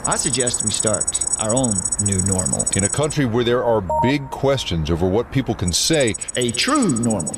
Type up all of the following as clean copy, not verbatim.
I suggest we start our own new normal. In a country where there are big questions over what people can say, a true normal.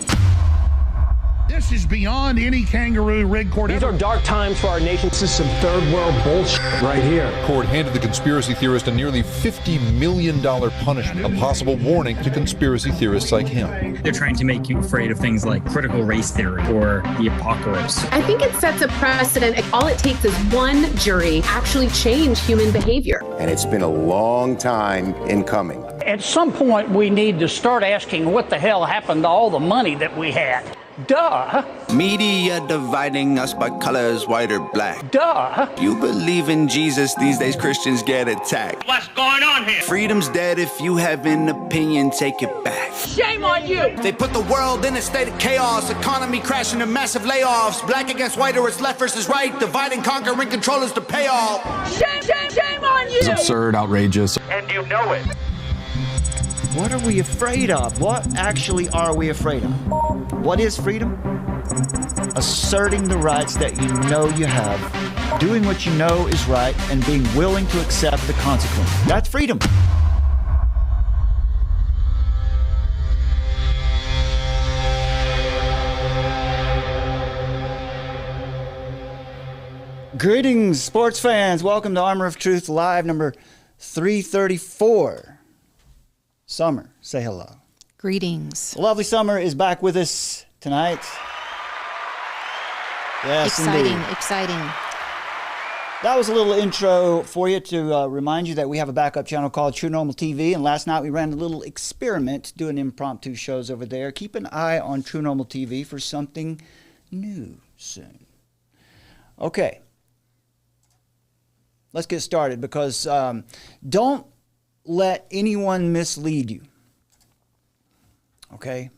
This is beyond any kangaroo rig court. These are dark times for our nation. This is some third world bullshit right here. Court handed the conspiracy theorist a nearly $50 million punishment, a possible warning to conspiracy theorists like him. They're trying to make you afraid of things like critical race theory or the apocalypse. I think it sets a precedent. All it takes is one jury actually change human behavior. And it's been a long time in coming. At some point, we need to start asking what the hell happened to all the money that we had. Duh. Media dividing us by colors, white or black. Duh. You believe in Jesus, these days Christians get attacked. What's going on here? Freedom's dead, if you have an opinion, take it back. Shame on you. They put the world in a state of chaos, economy crashing and massive layoffs. Black against white or it's left versus right, divide and conquer and control is the payoff. Shame on you. It's absurd, outrageous. And you know it. What are we afraid of? What actually are we afraid of? What is freedom? Asserting the rights that you know you have, doing what you know is right, and being willing to accept the consequences. That's freedom. Greetings, sports fans. Welcome to Armor of Truth Live number 334. Summer, say hello. Greetings. Lovely Summer is back with us tonight. Yes, exciting, indeed. Exciting. That was a little intro for you to remind you that we have a backup channel called True Normal TV, and last night we ran a little experiment doing impromptu shows over there. Keep an eye on True Normal TV for something new soon. Okay. Let's get started because don't let anyone mislead you. Okay?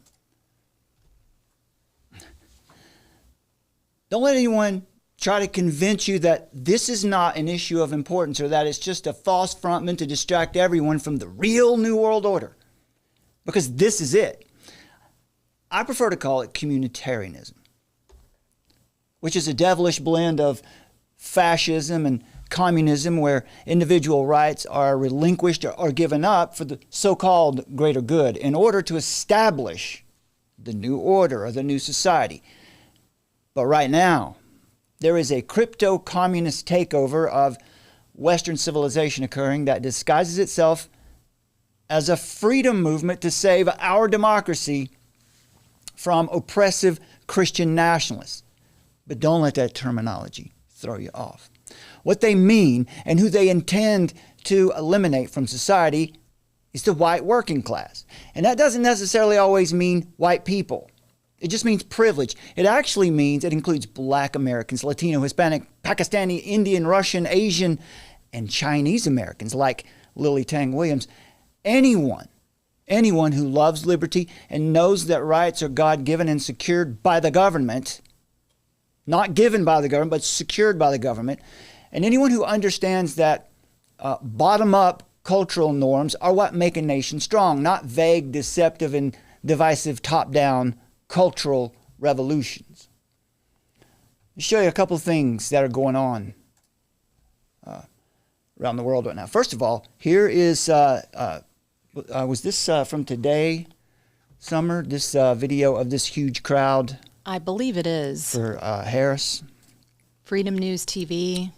Don't let anyone try to convince you that this is not an issue of importance or that it's just a false frontman to distract everyone from the real New World Order. Because this is it. I prefer to call it Communitarianism, which is a devilish blend of fascism and Communism, where individual rights are relinquished or given up for the so-called greater good in order to establish the new order or the new society. But right now, there is a crypto-communist takeover of Western civilization occurring that disguises itself as a freedom movement to save our democracy from oppressive Christian nationalists. But don't let that terminology throw you off. What they mean and who they intend to eliminate from society is the white working class. And that doesn't necessarily always mean white people. It just means privilege. It actually means it includes black Americans, Latino, Hispanic, Pakistani, Indian, Russian, Asian, and Chinese Americans like Lily Tang Williams. Anyone who loves liberty and knows that rights are God-given and secured by the government, not given by the government, but secured by the government. And anyone who understands that bottom-up cultural norms are what make a nation strong, not vague, deceptive, and divisive top-down cultural revolutions. I'll show you a couple of things that are going on around the world right now. First of all, here is, was this from today, Summer, this video of this huge crowd? I believe it is. For Harris. Freedom News TV.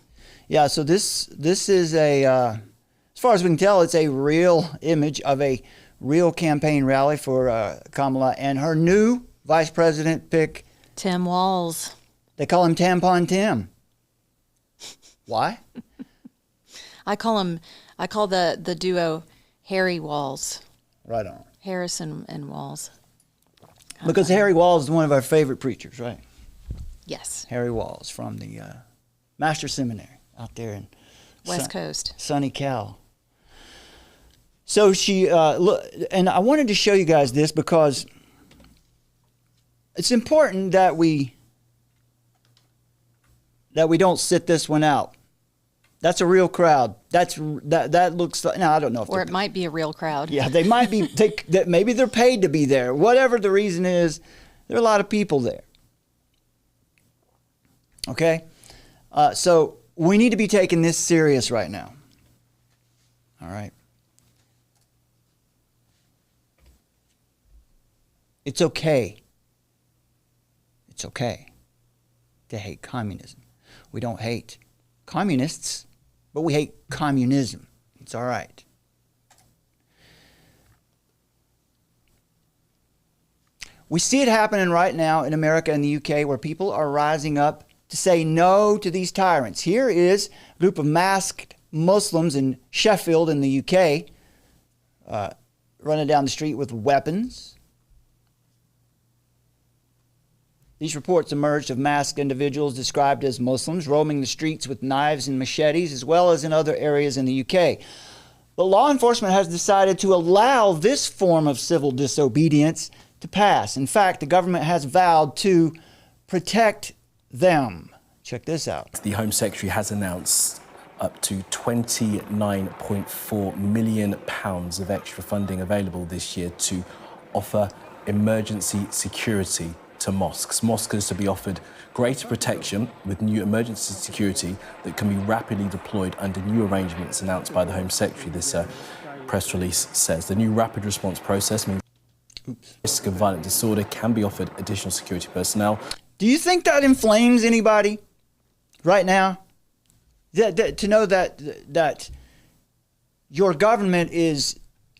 Yeah, so this is a, as far as we can tell, it's a real image of a real campaign rally for Kamala and her new vice president pick. Tim Walz. They call him Tampon Tim. Why? I call the duo Harry Walz. Right on. Harris and Walz. Because Harry Walz is one of our favorite preachers, right? Yes. Harry Walz from the Master Seminary out there in West Coast. Sunny Cal. So she, look, and I wanted to show you guys this because it's important that we don't sit this one out. That's a real crowd. That looks like, no, I don't know if or it might be a real crowd. Yeah, they might be. Maybe they're paid to be there. Whatever the reason is, there are a lot of people there. Okay, so we need to be taking this serious right now. All right. It's okay. It's okay to hate communism. We don't hate communists, but we hate communism. It's all right. We see it happening right now in America and the UK, where people are rising up to say no to these tyrants. Here is a group of masked Muslims in Sheffield in the UK running down the street with weapons. These reports emerged of masked individuals described as Muslims roaming the streets with knives and machetes, as well as in other areas in the UK. But law enforcement has decided to allow this form of civil disobedience to pass. In fact, the government has vowed to protect them. Check this out. The Home Secretary has announced up to £29.4 million of extra funding available this year to offer emergency security to mosques. Mosques are to be offered greater protection with new emergency security that can be rapidly deployed under new arrangements announced by the Home Secretary, this press release says. The new rapid response process means risk of violent disorder can be offered additional security personnel. Do you think that inflames anybody right now? To know that your government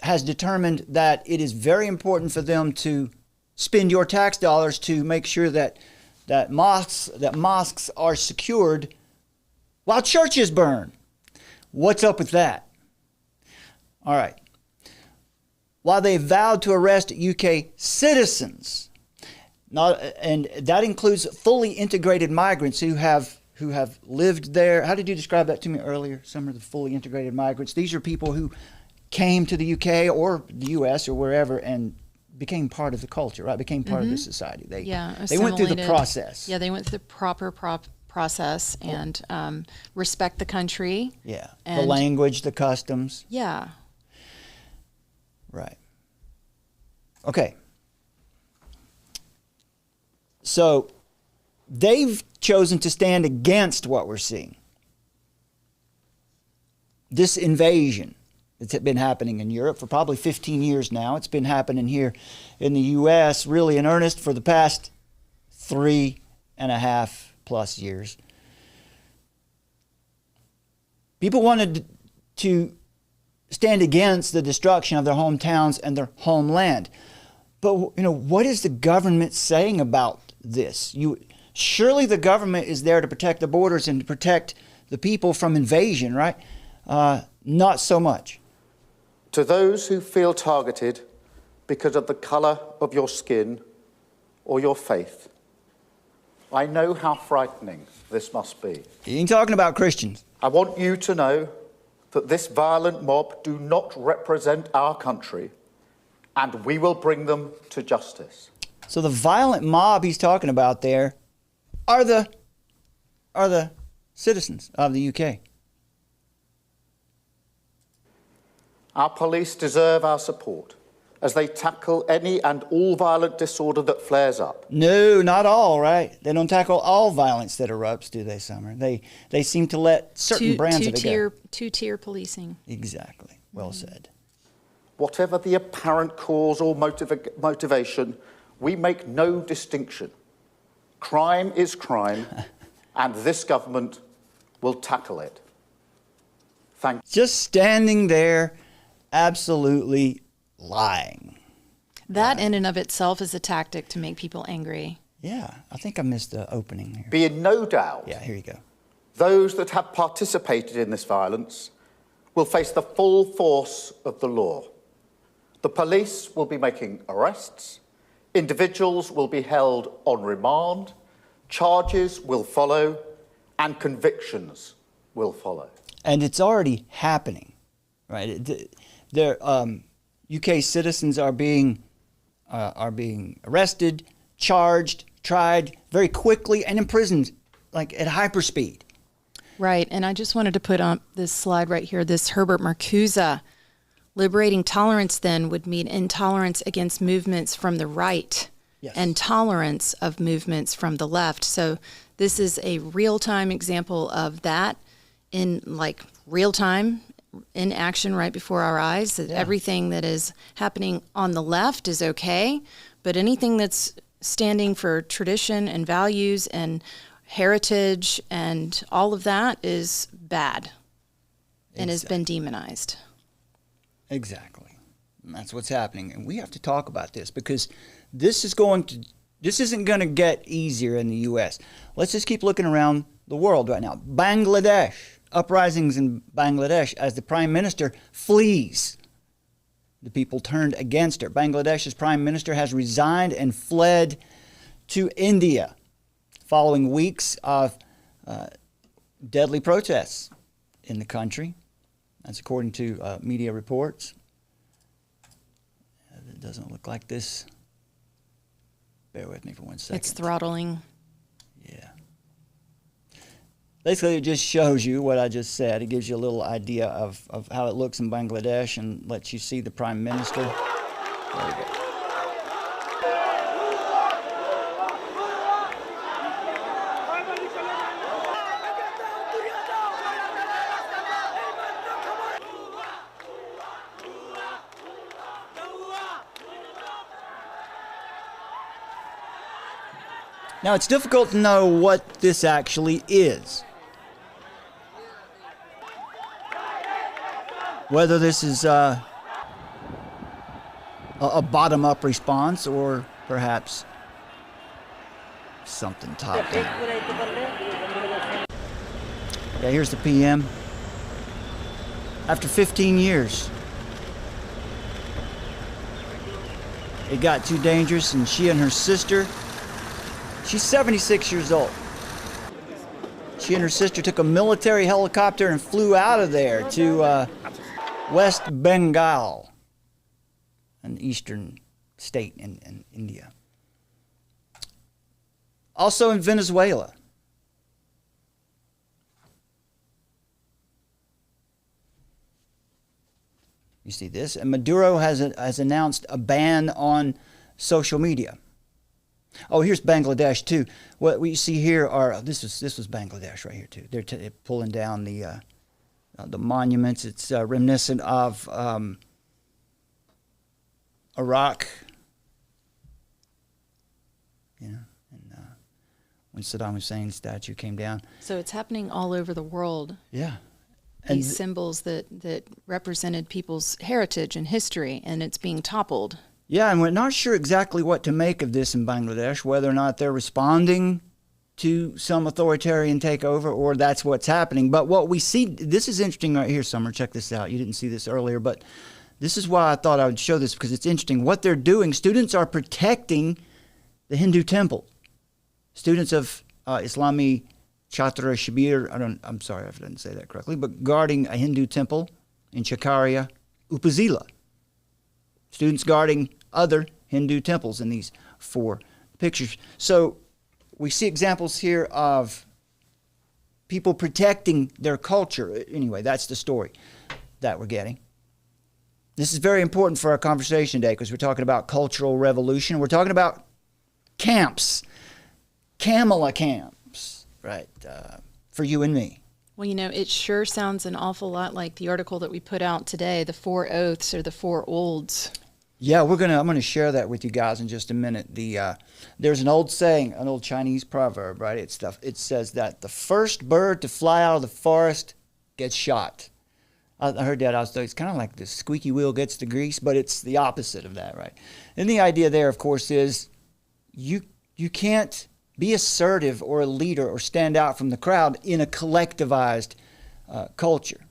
has determined that it is very important for them to spend your tax dollars to make sure that mosques are secured while churches burn. What's up with that? All right. While they vowed to arrest UK citizens, and that includes fully integrated migrants who have lived there. How did you describe that to me earlier? Some of the fully integrated migrants. These are people who came to the UK or the US or wherever and became part of the culture, right? Became part of the society. They went through the process. Yeah, they went through the proper process and respect the country. Yeah, the language, the customs. Yeah. Right. Okay. So they've chosen to stand against what we're seeing. This invasion that's been happening in Europe for probably 15 years now. It's been happening here in the U.S. really in earnest for the past 3.5+ years. People wanted to stand against the destruction of their hometowns and their homeland. But, what is the government saying about this? Surely the government is there to protect the borders and to protect the people from invasion, right? Not so much. To those who feel targeted because of the color of your skin or your faith, I know how frightening this must be. He ain't talking about Christians. I want you to know that this violent mob do not represent our country, and we will bring them to justice. So the violent mob he's talking about there are the citizens of the UK. Our police deserve our support as they tackle any and all violent disorder that flares up. No, not all, right? They don't tackle all violence that erupts, do they, Summer? They seem to let certain brands of it go. Two-tier policing. Exactly. Well said. Whatever the apparent cause or motivation, we make no distinction. Crime is crime, and this government will tackle it. Thank you. Just standing there, absolutely lying. That in and of itself is a tactic to make people angry. Yeah, I think I missed the opening here. Be in no doubt. Yeah, here you go. Those that have participated in this violence will face the full force of the law. The police will be making arrests. Individuals will be held on remand. Charges will follow, and convictions will follow. And it's already happening, right? UK citizens are being arrested, charged, tried very quickly, and imprisoned, like at hyperspeed. Right, and I just wanted to put on this slide right here, this Herbert Marcuse. Liberating tolerance then would mean intolerance against movements from the right, yes, and tolerance of movements from the left. So this is a real-time example of that in like real time, in action right before our eyes, that everything that is happening on the left is okay, but anything that's standing for tradition and values and heritage and all of that is bad and has been demonized. Exactly. And that's what's happening. And we have to talk about this because this isn't going to get easier in the U.S. Let's just keep looking around the world right now. Bangladesh, uprisings in Bangladesh as the prime minister flees. The people turned against her. Bangladesh's prime minister has resigned and fled to India following weeks of deadly protests in the country. That's according to media reports. It doesn't look like this. Bear with me for 1 second. It's throttling. Yeah. Basically, it just shows you what I just said. It gives you a little idea of how it looks in Bangladesh and lets you see the prime minister. There we go. Now, it's difficult to know what this actually is. Whether this is a bottom-up response or perhaps something top-down. Yeah, here's the PM. After 15 years, it got too dangerous, and she and her sister, she's 76 years old. She and her sister took a military helicopter and flew out of there to West Bengal, an eastern state in India. Also in Venezuela. You see this? And Maduro has announced a ban on social media. Oh, here's Bangladesh too. What we see here are this was Bangladesh right here too. They're pulling down the monuments. It's reminiscent of Iraq. You know, and when Saddam Hussein's statue came down. So it's happening all over the world. Yeah. These symbols that represented people's heritage and history, and it's being toppled. Yeah, and we're not sure exactly what to make of this in Bangladesh, whether or not they're responding to some authoritarian takeover or that's what's happening. But what we see, this is interesting right here, Summer. Check this out. You didn't see this earlier, but this is why I thought I would show this, because it's interesting. What they're doing, students are protecting the Hindu temple. Students of Islami Chhatra Shibir, I'm sorry if I didn't say that correctly, but guarding a Hindu temple in Chakaria, Upazila. Students guarding other Hindu temples in these 4 pictures. So we see examples here of people protecting their culture. Anyway, that's the story that we're getting. This is very important for our conversation today because we're talking about cultural revolution. We're talking about camps, Kamala camps, right, for you and me. Well, you know, it sure sounds an awful lot like the article that we put out today, the 4 oaths or the 4 olds. Yeah, I'm gonna share that with you guys in just a minute. There's an old saying, an old Chinese proverb, right? It says that the first bird to fly out of the forest gets shot. I heard that. It's kind of like the squeaky wheel gets the grease, but it's the opposite of that, right? And the idea there, of course, is you can't be assertive or a leader or stand out from the crowd in a collectivized culture.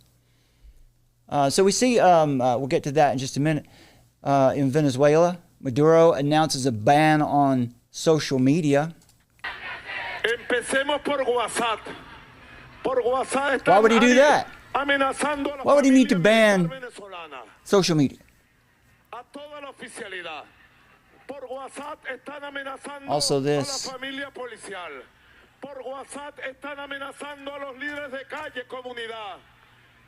So we see, we'll get to that in just a minute. In Venezuela, Maduro announces a ban on social media. Why would he do that? Why would he need to ban social media? Also this.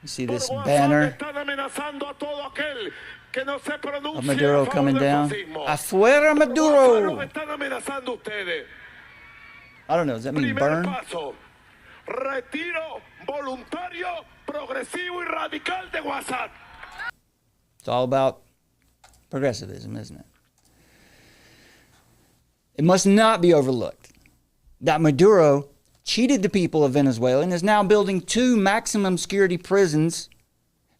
You see this banner of Maduro coming down. Afuera Maduro! I don't know, does that mean burn? Retiro voluntario, progresivo y radical de WhatsApp. It's all about progressivism, isn't it? It must not be overlooked that Maduro cheated the people of Venezuela and is now building 2 maximum security prisons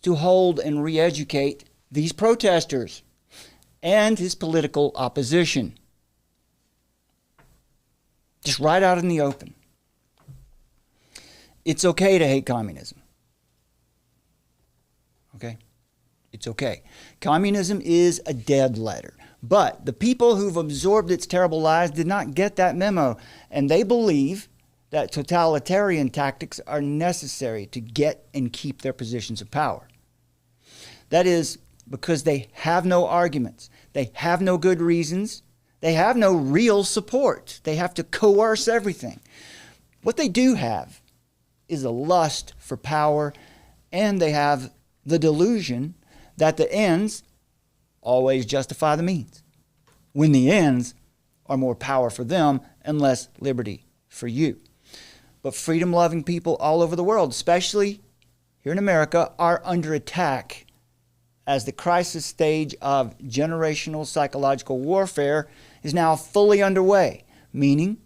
to hold and re-educate these protesters and his political opposition. Just right out in the open. It's okay to hate communism. Okay? It's okay. Communism is a dead letter. But the people who've absorbed its terrible lies did not get that memo. And they believe that totalitarian tactics are necessary to get and keep their positions of power. That is because they have no arguments. They have no good reasons. They have no real support. They have to coerce everything. What they do have is a lust for power, and they have the delusion that the ends always justify the means, when the ends are more power for them and less liberty for you. But freedom-loving people all over the world, especially here in America, are under attack as the crisis stage of generational psychological warfare is now fully underway, meaning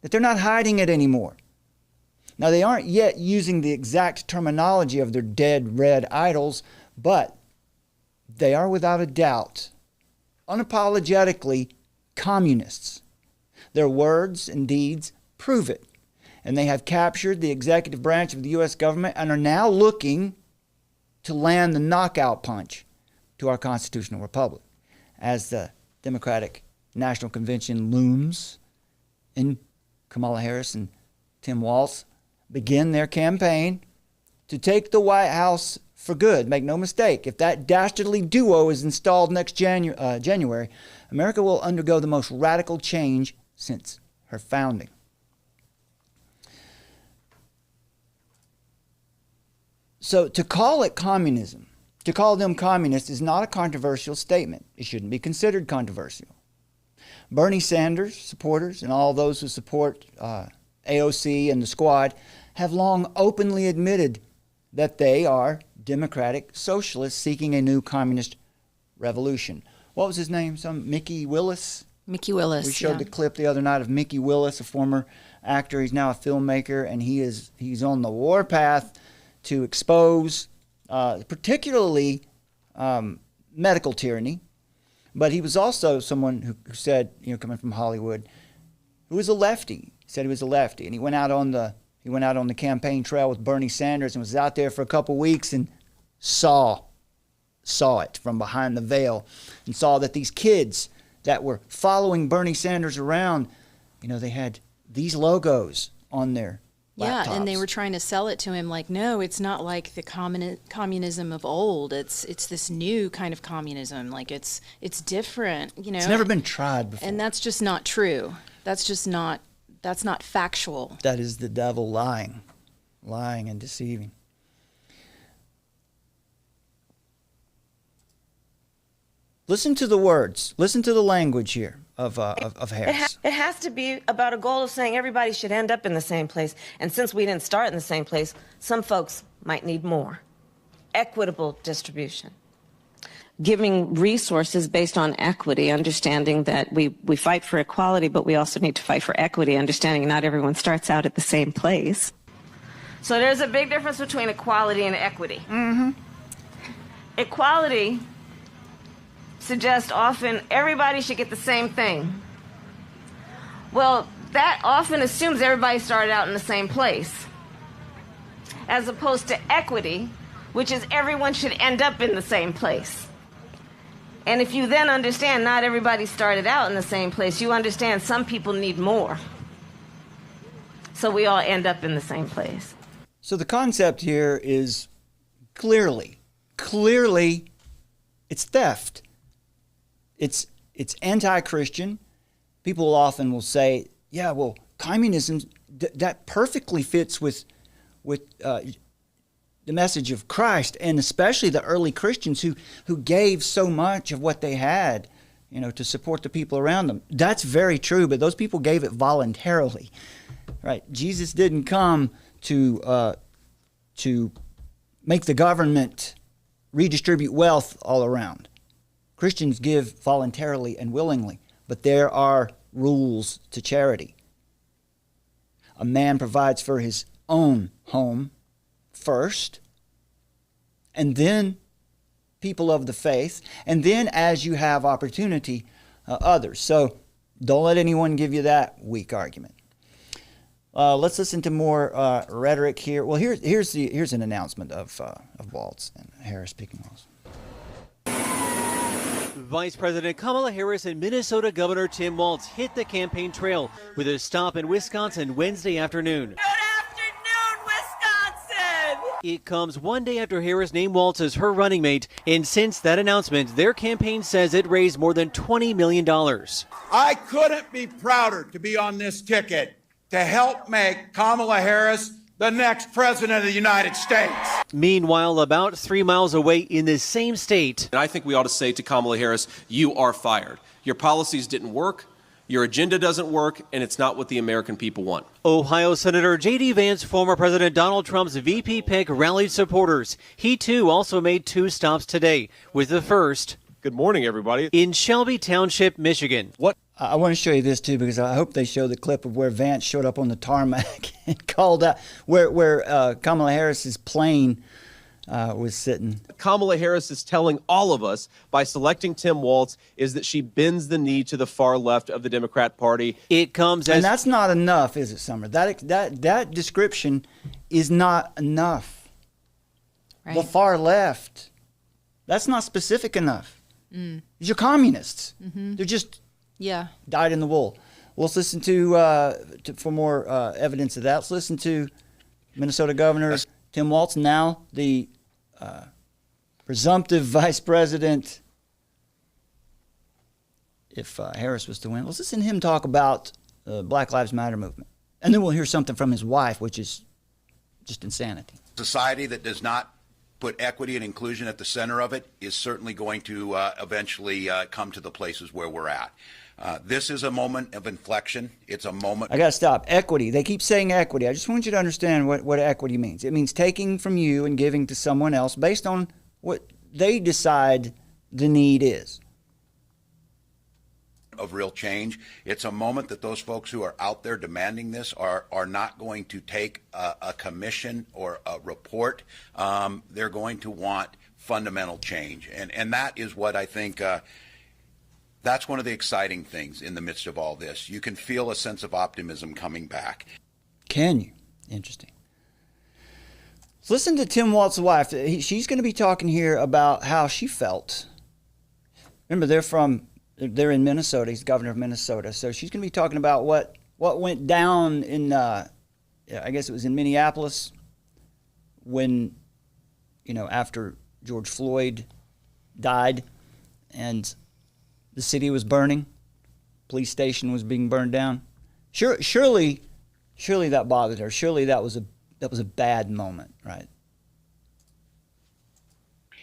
that they're not hiding it anymore. Now, they aren't yet using the exact terminology of their dead red idols, but they are without a doubt, unapologetically, communists. Their words and deeds prove it. And they have captured the executive branch of the U.S. government and are now looking to land the knockout punch to our constitutional republic as the Democratic National Convention looms and Kamala Harris and Tim Walz begin their campaign to take the White House for good. Make no mistake, if that dastardly duo is installed next January, America will undergo the most radical change since her founding. So to call it communism, to call them communists, is not a controversial statement. It shouldn't be considered controversial. Bernie Sanders supporters and all those who support AOC and the squad have long openly admitted that they are democratic socialists seeking a new communist revolution. What was his name? Mickey Willis? Mickey Willis. We showed the clip the other night of Mickey Willis, a former actor. He's now a filmmaker, and he's on the warpath to expose particularly medical tyranny. But he was also someone who said, coming from Hollywood, who was a lefty. He said he was a lefty, and he went out on the campaign trail with Bernie Sanders and was out there for a couple weeks and saw it from behind the veil and saw that these kids that were following Bernie Sanders around, they had these logos on their laptops. Yeah, and they were trying to sell it to him like, no, it's not like the communism of old. It's this new kind of communism. Like it's different, It's never been tried before. And that's just not true. That's not factual. That is the devil lying and deceiving. Listen to the words. Listen to the language here of Harris. It has to be about a goal of saying everybody should end up in the same place. And since we didn't start in the same place, some folks might need more. Equitable distribution. Giving resources based on equity, understanding that we fight for equality, but we also need to fight for equity, understanding not everyone starts out at the same place. So there's a big difference between equality and equity. Mm-hmm. Equality suggests often everybody should get the same thing. Well, that often assumes everybody started out in the same place, as opposed to equity, which is everyone should end up in the same place. And if you then understand not everybody started out in the same place, you understand some people need more. So we all end up in the same place. So the concept here is clearly, it's theft. It's anti-Christian. People often will say, yeah, well, communism, that perfectly fits with the message of Christ, and especially the early Christians who gave so much of what they had, to support the people around them. That's very true, but those people gave it voluntarily, right? Jesus didn't come to make the government redistribute wealth all around. Christians give voluntarily and willingly, but there are rules to charity. A man provides for his own home first, and then people of the faith, and then as you have opportunity, others. So don't let anyone give you that weak argument. Let's listen to more rhetoric here. Well, here's an announcement of Walz and Harris picking Walz. Vice President Kamala Harris and Minnesota Governor Tim Walz hit the campaign trail with a stop in Wisconsin Wednesday afternoon. Good afternoon, Wisconsin! It comes one day after Harris named Walz as her running mate, and since that announcement, their campaign says it raised more than $20 million. I couldn't be prouder to be on this ticket to help make Kamala Harris the next president of the United States. Meanwhile, about 3 miles away in the same state, and I think we ought to say to Kamala Harris, you are fired. Your policies didn't work, your agenda doesn't work, and it's not what the American people want. Ohio Senator J.D. Vance, former President Donald Trump's VP pick, rallied supporters. He, too, also made 2 stops today, with the first... Good morning, everybody. ...in Shelby Township, Michigan. What? I want to show you this, too, because I hope they show the clip of where Vance showed up on the tarmac and called out where Kamala Harris's plane was sitting. Kamala Harris is telling all of us by selecting Tim Walz is that she bends the knee to the far left of the Democrat Party. It comes as... And that's not enough, is it, Summer? That description is not enough. Right. The far left. That's not specific enough. These are communists. Mm-hmm. They're just... Yeah. Dyed in the wool. Well, let's listen to for more evidence of that. Let's listen to Minnesota Governor Tim Walz, now the presumptive vice president if Harris was to win. Let's listen to him talk about the Black Lives Matter movement. And then we'll hear something from his wife, which is just insanity. Society that does not put equity and inclusion at the center of it is certainly going to eventually come to the places where we're at. This is a moment of inflection. It's a moment. I got to stop. Equity. They keep saying equity. I just want you to understand what equity means. It means taking from you and giving to someone else based on what they decide the need is. Of real change. It's a moment that those folks who are out there demanding this are not going to take a commission or a report. They're going to want fundamental change. And that is what I think that's one of the exciting things in the midst of all this. You can feel a sense of optimism coming back. Can you? Interesting. Listen to Tim Walz's wife. She's going to be talking here about how she felt. Remember, they're in Minnesota. He's the governor of Minnesota. So she's going to be talking about what went down in, I guess it was in Minneapolis when, after George Floyd died and the city was burning, police station was being burned down. Surely that bothered her. Surely that was a bad moment, right?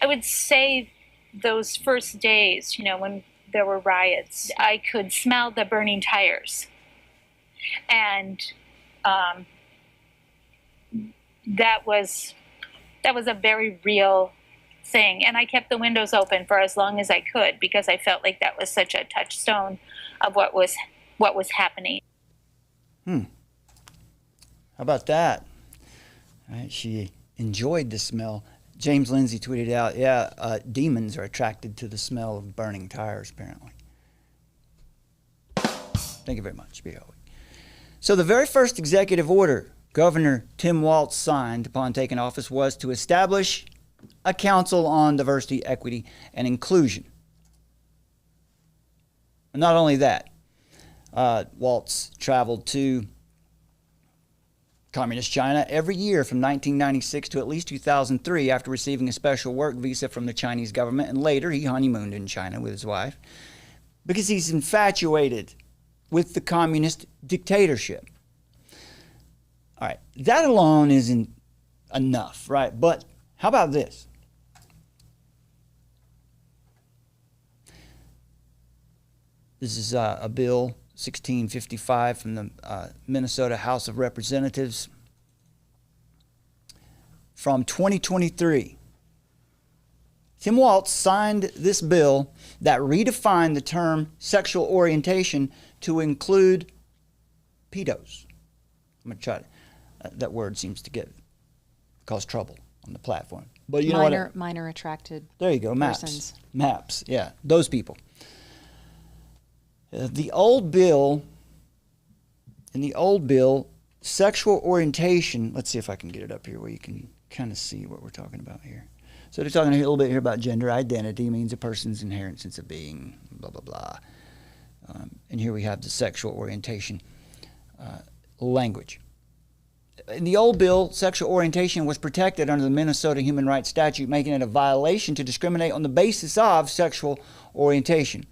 I would say those first days, when there were riots, I could smell the burning tires. And that was a very real thing. And I kept the windows open for as long as I could because I felt like that was such a touchstone of what was happening. How about that? Right, she enjoyed the smell. James Lindsay tweeted out, demons are attracted to the smell of burning tires, apparently. Thank you very much, B.O. So the very first executive order Governor Tim Walz signed upon taking office was to establish a council on diversity, equity, and inclusion. And not only that, Walz traveled to Communist China every year from 1996 to at least 2003 after receiving a special work visa from the Chinese government, and later he honeymooned in China with his wife because he's infatuated with the communist dictatorship. All right, that alone isn't enough, right? But how about this? This is a bill 1655 from the Minnesota House of Representatives. from 2023. Tim Walz signed this bill that redefined the term sexual orientation to include pedos. I'm going to try to, that word seems to cause trouble on the platform. But you know what? Minor attracted. There you go, persons. MAPS, yeah, those people. In the old bill, sexual orientation, let's see if I can get it up here where you can kind of see what we're talking about here. So they're talking a little bit here about gender identity, means a person's inherent sense of being, blah, blah, blah. And here we have the sexual orientation language. In the old bill, sexual orientation was protected under the Minnesota Human Rights Statute, making it a violation to discriminate on the basis of sexual orientation.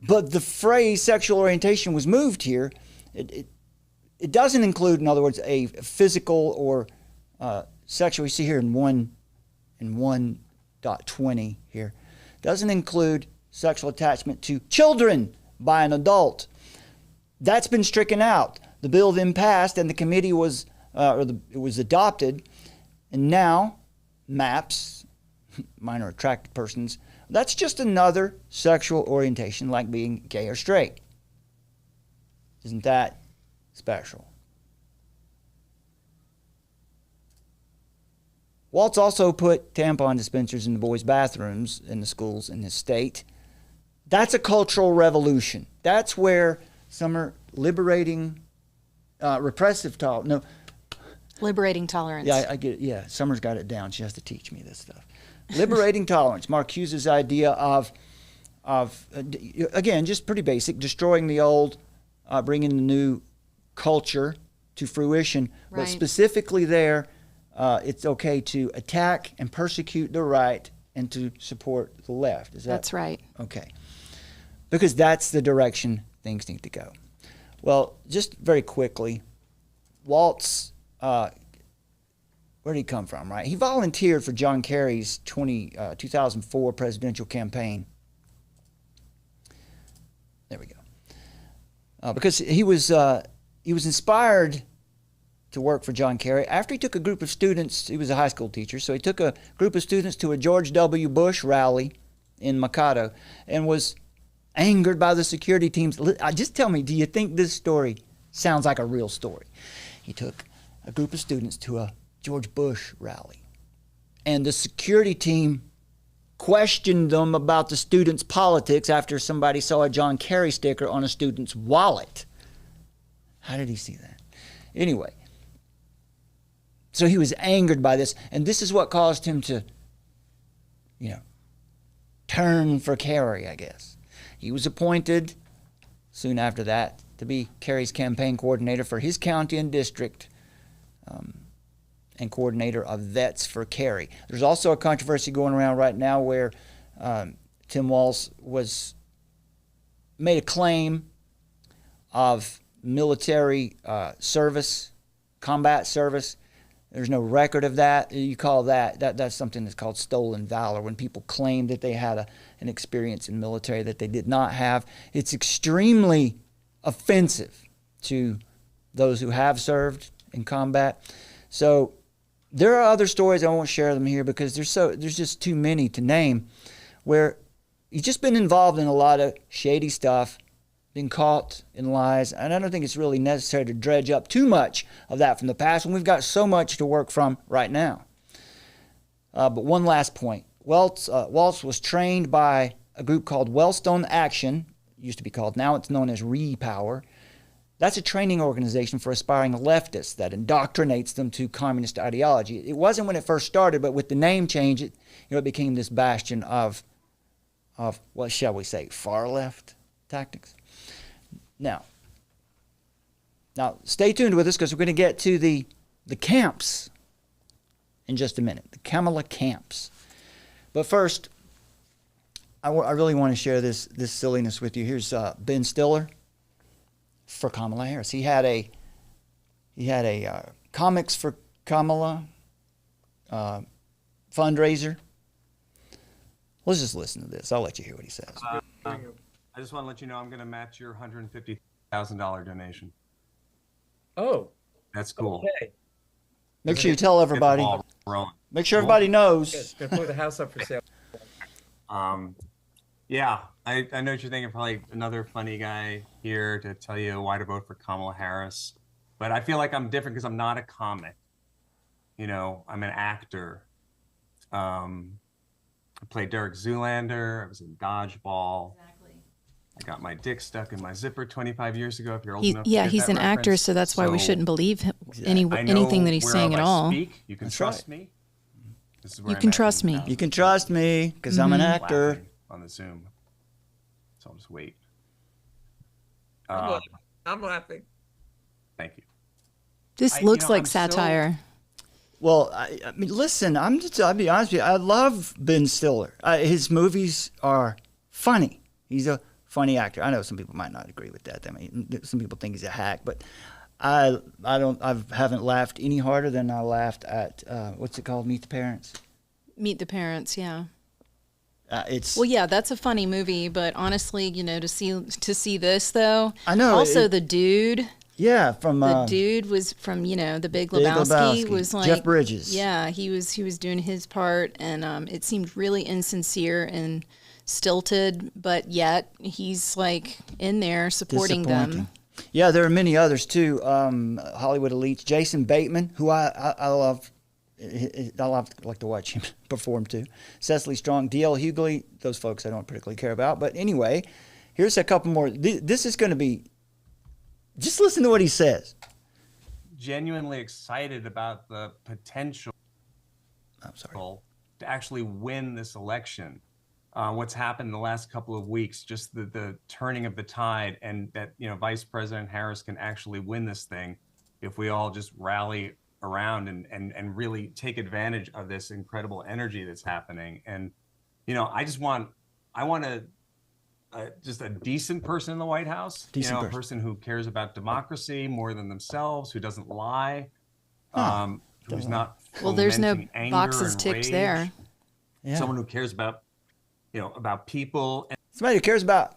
But the phrase sexual orientation was moved here. It doesn't include, in other words, a physical or sexual. You see here in 1.20 here, doesn't include sexual attachment to children by an adult. That's been stricken out. The bill then passed, and the committee was, it was adopted, and now MAPS, minor attracted persons, that's just another sexual orientation like being gay or straight. Isn't that special? Walz also put tampon dispensers in the boys' bathrooms in the schools in his state. That's a cultural revolution. That's where some are liberating, liberating tolerance. Yeah, I get it. Yeah, Summer's got it down. She has to teach me this stuff. Liberating tolerance. Marcuse's idea of again, just pretty basic, destroying the old, bringing the new culture to fruition. Right. But specifically there, it's okay to attack and persecute the right and to support the left. Is that? That's right. Okay. Because that's the direction things need to go. Well, just very quickly, Walz, where did he come from, right? He volunteered for John Kerry's 2004 presidential campaign. There we go. Because he was inspired to work for John Kerry after he took a group of students. He was a high school teacher, so he took a group of students to a George W. Bush rally in Mikado and was angered by the security teams. Just tell me, do you think this story sounds like a real story? He took a group of students to a George Bush rally, and the security team questioned them about the students' politics after somebody saw a John Kerry sticker on a student's wallet. How did he see that? Anyway, so he was angered by this, and this is what caused him to, turn for Kerry, I guess. He was appointed soon after that to be Kerry's campaign coordinator for his county and district, and coordinator of vets for Kerry. There's also a controversy going around right now where Tim Walz made a claim of military service, combat service. There's no record of that. You call that's something that's called stolen valor, when people claim that they had an experience in military that they did not have. It's extremely offensive to those who have served in combat. So there are other stories. I won't share them here because there's just too many to name, where he's just been involved in a lot of shady stuff, been caught in lies, and I don't think it's really necessary to dredge up too much of that from the past when we've got so much to work from right now. But one last point. Walz was trained by a group called Wellstone Action, used to be called, now it's known as Repower. That's a training organization for aspiring leftists that indoctrinates them to communist ideology. It wasn't when it first started, but with the name change, it became this bastion of what shall we say, far left tactics. Now, stay tuned with us because we're going to get to the camps in just a minute, the Kamala camps. But first, I really want to share this silliness with you. Here's Ben Stiller for Kamala Harris. He had a comics for Kamala fundraiser. Let's just listen to this. I'll let you hear what he says. I just want to let you know I'm going to match your $150,000 donation. Oh, that's cool. Okay. Make sure you tell everybody. Make sure everybody knows. Gonna put the house up for sale. Yeah, I know what you're thinking. Probably another funny guy here to tell you why to vote for Kamala Harris. But I feel like I'm different because I'm not a comic. You know, I'm an actor. I played Derek Zoolander. I was in Dodgeball. Exactly. I got my dick stuck in my zipper 25 years ago. If you're old enough to get he's that an actor, reference. so that's why we shouldn't believe him, anything that he's saying at I all. Speak. You can trust me. This is where You I'm can at trust me. You can trust me because I'm an actor. laughing on the Zoom. So I'll just wait. I'm laughing. Thank you. This looks like satire. Well, I mean, listen, I'll be honest with you. I love Ben Stiller. His movies are funny. He's a funny actor. I know some people might not agree with that. I mean, some people think he's a hack, but I haven't laughed any harder than I laughed at what's it called? Meet the Parents. Meet the Parents, yeah. Well, yeah, that's a funny movie, but honestly, you know, to see this though. I know. Also, the dude. Yeah, from the dude was from The Big Lebowski. Was like Jeff Bridges. Yeah, he was doing his part, and it seemed really insincere and stilted, but yet he's like in there supporting them. Yeah, there are many others too. Hollywood elites. Jason Bateman, who I love. I like to watch him perform too. Cecily Strong, D.L. Hughley. Those folks I don't particularly care about. But anyway, here's a couple more. This is going to be. Just listen to what he says. Genuinely excited about the potential to actually win this election. What's happened in the last couple of weeks, just the turning of the tide, and that Vice President Harris can actually win this thing if we all just rally around and really take advantage of this incredible energy that's happening. And I want just a decent person in the White House, a person who cares about democracy more than themselves, who doesn't lie, who's not there's no anger boxes and ticked rage. there. Yeah. Someone who cares about about people. Somebody who cares about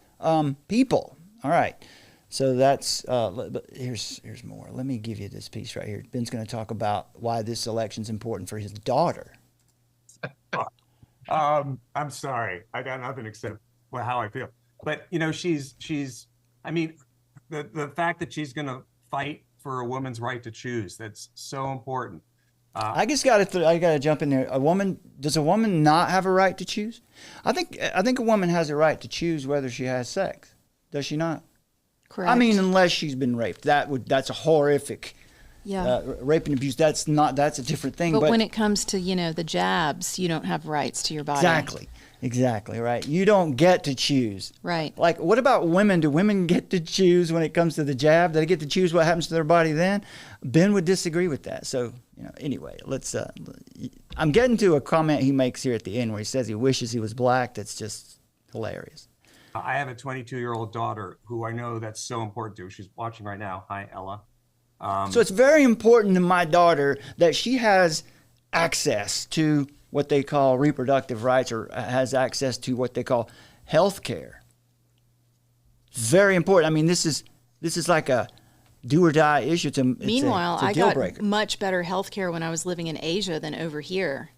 people. All right. So that's but here's more. Let me give you this piece right here. Ben's going to talk about why this election's important for his daughter. I'm sorry. I got nothing except how I feel. But she's I mean, the fact that she's going to fight for a woman's right to choose, that's so important. I got to jump in there. Does a woman not have a right to choose? I think a woman has a right to choose whether she has sex. Does she not? Correct. I mean, unless she's been raped. That's a horrific. Yeah. Rape and abuse. That's a different thing. But when it comes to the jabs, you don't have rights to your body. Exactly, right. You don't get to choose. Right. Like, what about women? Do women get to choose when it comes to the jab? Do they get to choose what happens to their body then? Ben would disagree with that. So, anyway, let's, I'm getting to a comment he makes here at the end where he says he wishes he was black. That's just hilarious. I have a 22-year-old daughter who I know that's so important to. She's watching right now. Hi, Ella. So it's very important to my daughter that she has access to what they call reproductive rights, or has access to what they call health care. Very important. I mean, this is like a do or die issue. Meanwhile, it's a I deal got breaker. much better health care when I was living in Asia than over here.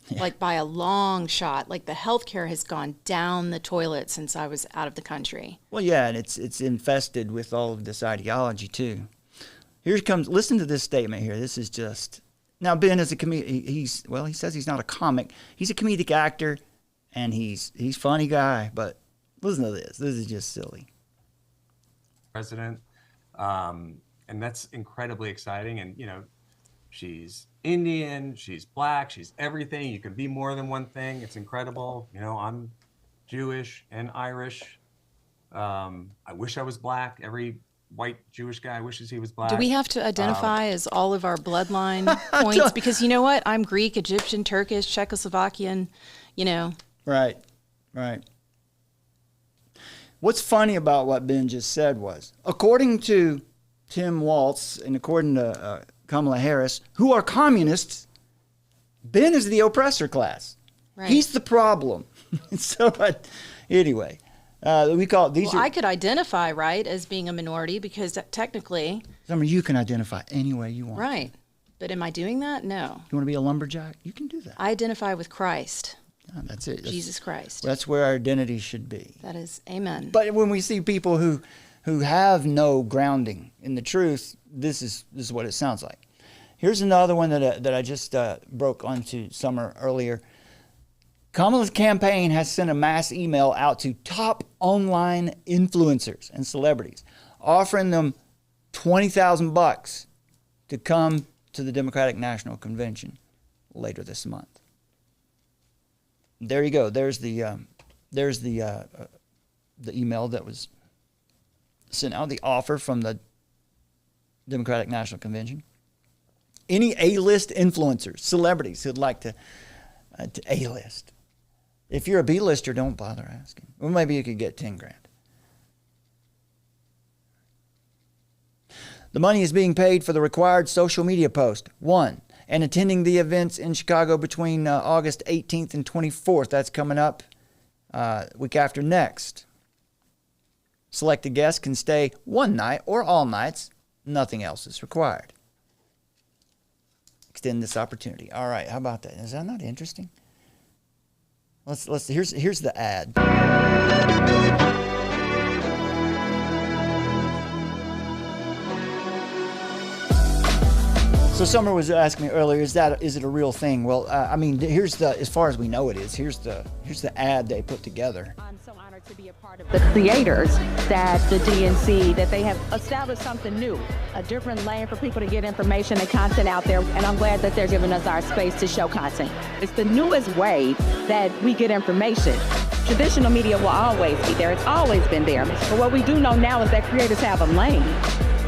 Yeah. Like by a long shot. Like the health care has gone down the toilet since I was out of the country. Well, yeah, and it's infested with all of this ideology too. Here comes. Listen to this statement here. This is just. Now, Ben is a comedian. He says he's not a comic. He's a comedic actor, and he's a funny guy. But listen to this. This is just silly. President, and that's incredibly exciting. And she's Indian, she's black, she's everything. You can be more than one thing. It's incredible. I'm Jewish and Irish. I wish I was black. Every white Jewish guy wishes he was black. Do we have to identify as all of our bloodline points? Because you know what? I'm Greek, Egyptian, Turkish, Czechoslovakian, Right. What's funny about what Ben just said was, according to Tim Walz and according to Kamala Harris, who are communists, Ben is the oppressor class. Right. He's the problem. So anyway. We call these. I could identify as being a minority because technically. You can identify any way you want. Right. But am I doing that? No. You want to be a lumberjack? You can do that. I identify with Christ. Oh, that's it. Jesus Christ. That's where our identity should be. That is, amen. But when we see people who have no grounding in the truth, this is what it sounds like. Here's another one that I just broke onto Summer earlier. Kamala's campaign has sent a mass email out to top online influencers and celebrities, offering them $20,000 to come to the Democratic National Convention later this month. There you go. There's the email that was sent out, the offer from the Democratic National Convention. Any A-list influencers, celebrities who'd like to A-list. If you're a B-lister, don't bother asking. Well, maybe you could get 10 grand. The money is being paid for the required social media post, 1, and attending the events in Chicago between August 18th and 24th. That's coming up week after next. Selected guests can stay one night or all nights. Nothing else is required. Extend this opportunity. All right, how about that? Is that not interesting? Here's the ad. So Summer was asking me earlier, is it a real thing? Well, I mean, as far as we know it is. Here's the ad they put together. I'm so honored to be a part of the creators that the DNC, that they have established something new, a different lane for people to get information and content out there. And I'm glad that they're giving us our space to show content. It's the newest way that we get information. Traditional media will always be there. It's always been there. But what we do know now is that creators have a lane.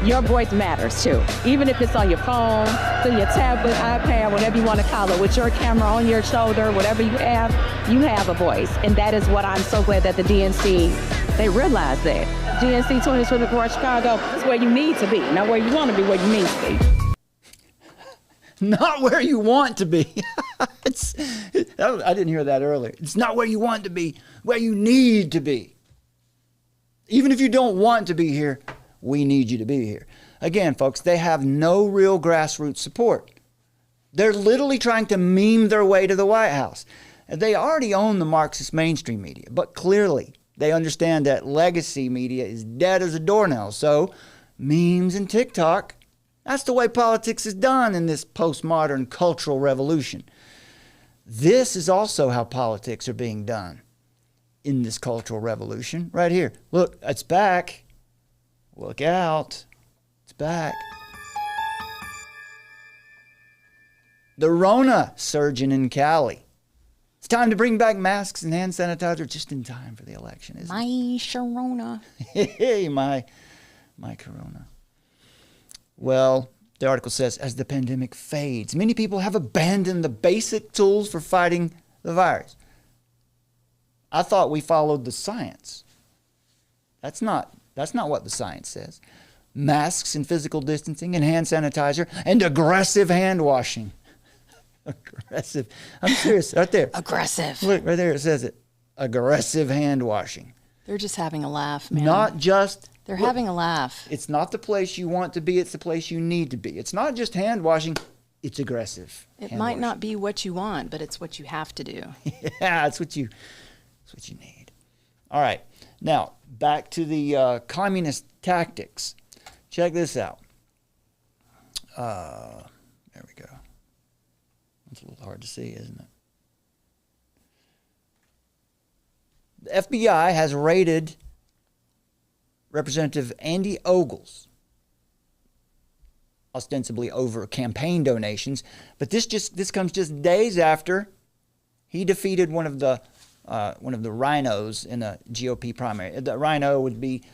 Your voice matters too. Even if it's on your phone, through your tablet, iPad, whatever you want to call it, with your camera on your shoulder, whatever you have a voice. And that is what I'm so glad that the DNC, they realize that. DNC 2024 Chicago is where you need to be, not where you want to be, where you need to be. Not where you want to be. I didn't hear that earlier. It's not where you want to be, where you need to be. Even if you don't want to be here, we need you to be here. Again, folks, they have no real grassroots support. They're literally trying to meme their way to the White House. And they already own the Marxist mainstream media, but clearly they understand that legacy media is dead as a doornail. So memes and TikTok, that's the way politics is done in this postmodern cultural revolution. This is also how politics are being done in this cultural revolution. Right here. Look, it's back. Look out. It's back. The Rona surgeon in Cali. It's time to bring back masks and hand sanitizer just in time for the election, isn't it? My Sharona. Hey, my Corona. Well, the article says, as the pandemic fades, many people have abandoned the basic tools for fighting the virus. I thought we followed the science. That's not what the science says. Masks and physical distancing and hand sanitizer and aggressive hand washing. Aggressive. I'm serious. Right there. Aggressive. Look, right there it says it. Aggressive hand washing. They're just having a laugh, man. Not just... They're having a laugh. It's not the place you want to be. It's the place you need to be. It's not just hand washing. It's aggressive. It might not be what you want, but it's what you have to do. Yeah, it's what you need. All right. Now, back to the communist tactics. Check this out. There we go. It's a little hard to see, isn't it? The FBI has raided Representative Andy Ogles, ostensibly over campaign donations, but this comes just days after he defeated one of the rhinos in a GOP primary. The rhino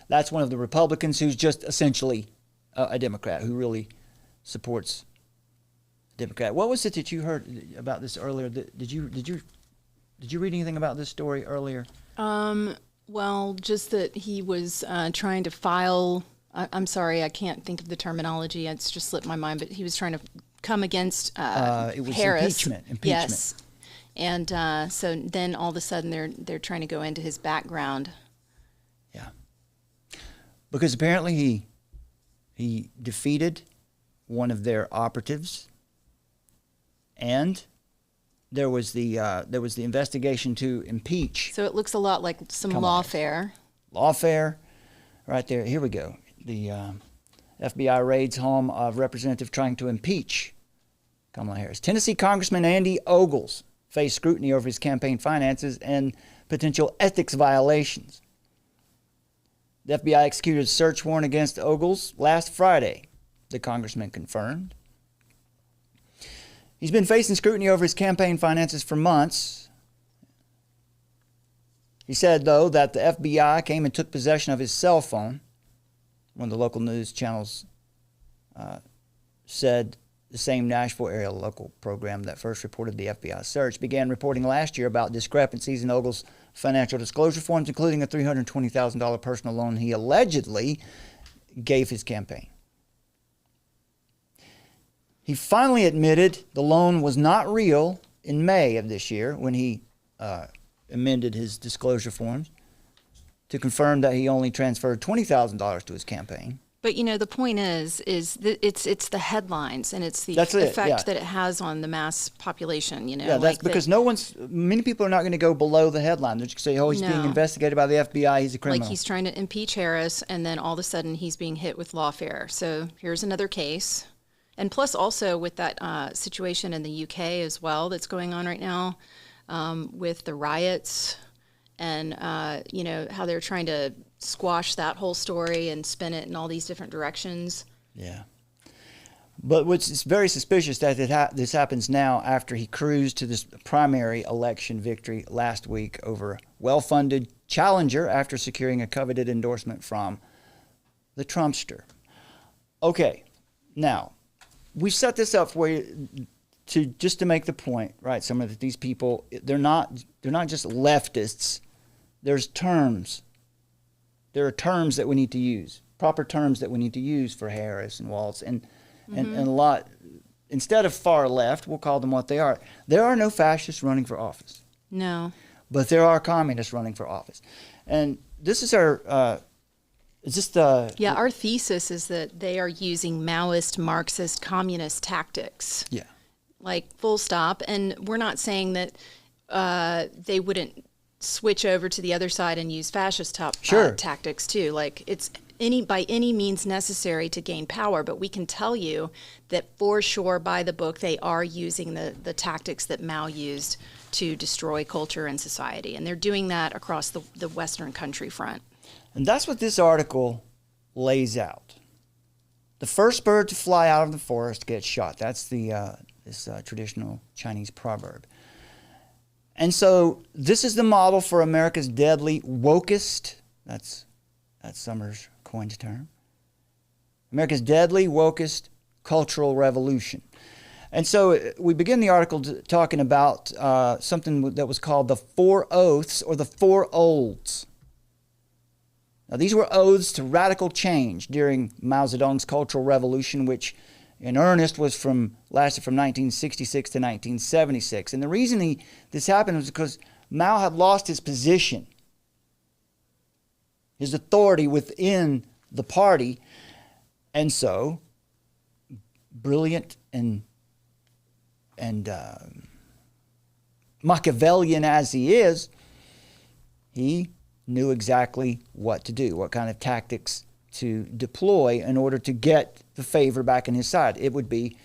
that's one of the Republicans who's just essentially a Democrat who really supports Democrat. What was it that you heard about this earlier? Did you read anything about this story earlier? Well, just that he was trying to file. I'm sorry, I can't think of the terminology. It's just slipped my mind. But he was trying to come against it was Harris. Impeachment. Yes. And so then all of a sudden they're trying to go into his background. Yeah. Because apparently he defeated one of their operatives And there was the investigation to impeach. So it looks a lot like some lawfare. Lawfare, right there. Here we go. The FBI raids home of representative trying to impeach Kamala Harris. Tennessee Congressman Andy Ogles faced scrutiny over his campaign finances and potential ethics violations. The FBI executed a search warrant against Ogles last Friday, the congressman confirmed. He's been facing scrutiny over his campaign finances for months. He said, though, that the FBI came and took possession of his cell phone. One of the local news channels said the same Nashville area local program that first reported the FBI search began reporting last year about discrepancies in Ogles' financial disclosure forms, including a $320,000 personal loan he allegedly gave his campaign. He finally admitted the loan was not real in May of this year when he amended his disclosure forms to confirm that he only transferred $20,000 to his campaign. But the point is that it's the headlines and it's the effect that it has on the mass population. Yeah, that's because many people are not going to go below the headline. They're just going to say, "Oh, he's being investigated by the FBI. He's a criminal." Like he's trying to impeach Harris, and then all of a sudden he's being hit with lawfare. So here's another case. And plus also with that situation in the UK as well that's going on right now with the riots and, how they're trying to squash that whole story and spin it in all these different directions. Yeah. But what's very suspicious that this happens now after he cruised to this primary election victory last week over a well-funded challenger after securing a coveted endorsement from the Trumpster. Okay, now, we set this up for you to make the point, right? Some of these people, they're not just leftists. There's terms. There are terms that we need to use, proper terms that we need to use for Harris and Walz and a lot. Instead of far left, we'll call them what they are. There are no fascists running for office. No. But there are communists running for office, and this is our. Our thesis is that they are using Maoist, Marxist, communist tactics. Yeah. Like full stop. And we're not saying that they wouldn't switch over to the other side and use fascist tactics too. Like it's by any means necessary to gain power, but we can tell you that for sure by the book they are using the tactics that Mao used to destroy culture and society. And they're doing that across the Western country front. And that's what this article lays out. The first bird to fly out of the forest gets shot. That's this traditional Chinese proverb. And so this is the model for America's deadly wokest. That's Summers' coined term. America's deadly wokest cultural revolution. And so we begin the article talking about something that was called the Four Oaths or the Four Olds. Now, these were oaths to radical change during Mao Zedong's Cultural Revolution, which in earnest lasted from 1966 to 1976. And the reason this happened was because Mao had lost his position, his authority within the party. And so, brilliant and Machiavellian as he is, he knew exactly what to do, what kind of tactics to deploy in order to get the favor back in his side. It would be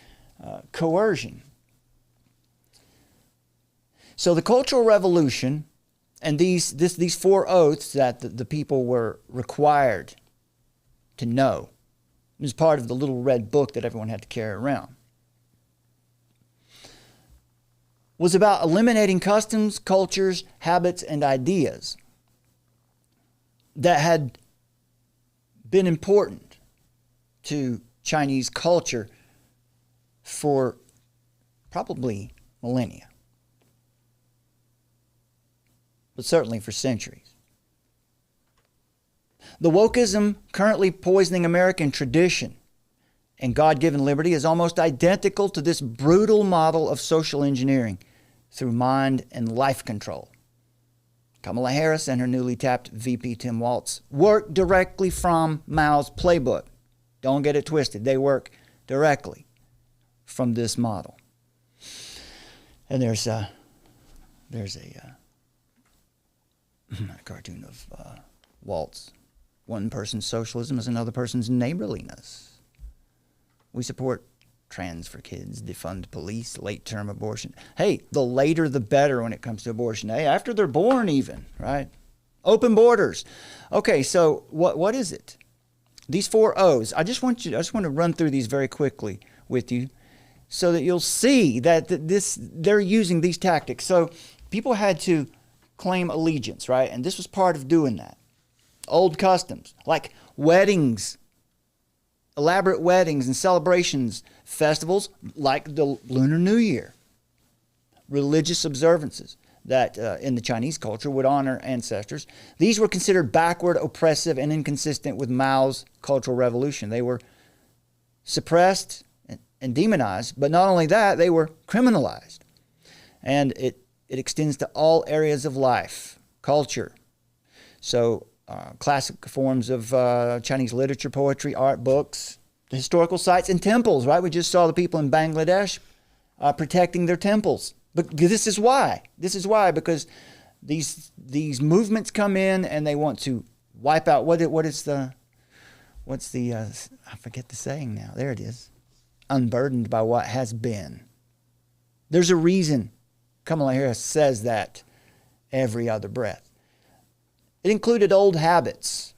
coercion. So the Cultural Revolution and these four oaths that the people were required to know was part of the little red book that everyone had to carry around, was about eliminating customs, cultures, habits, and ideas that had been important to Chinese culture for probably millennia, but certainly for centuries. The wokeism currently poisoning American tradition and God-given liberty is almost identical to this brutal model of social engineering through mind and life control. Kamala Harris and her newly tapped VP Tim Walz work directly from Mao's playbook. Don't get it twisted. They work directly from this model. And there's a cartoon of Walz. One person's socialism is another person's neighborliness. We support trans for kids, defund police, late-term abortion. Hey, the later the better when it comes to abortion. Hey, after they're born even, right? Open borders. Okay, so what is it? These 4 O's. I just want to run through these very quickly with you so that you'll see that they're using these tactics. So people had to claim allegiance, right? And this was part of doing that. Old customs, like weddings, elaborate weddings and celebrations, festivals like the Lunar New Year, religious observances that in the Chinese culture would honor ancestors. These were considered backward, oppressive, and inconsistent with Mao's Cultural Revolution. They were suppressed and demonized, but not only that, they were criminalized. And it extends to all areas of life, culture. So classic forms of Chinese literature, poetry, art, books, the historical sites, and temples, right? We just saw the people in Bangladesh protecting their temples. But this is why. This is why, because these movements come in and they want to wipe out I forget the saying now. There it is. Unburdened by what has been. There's a reason Kamala Harris says that every other breath. It included old habits,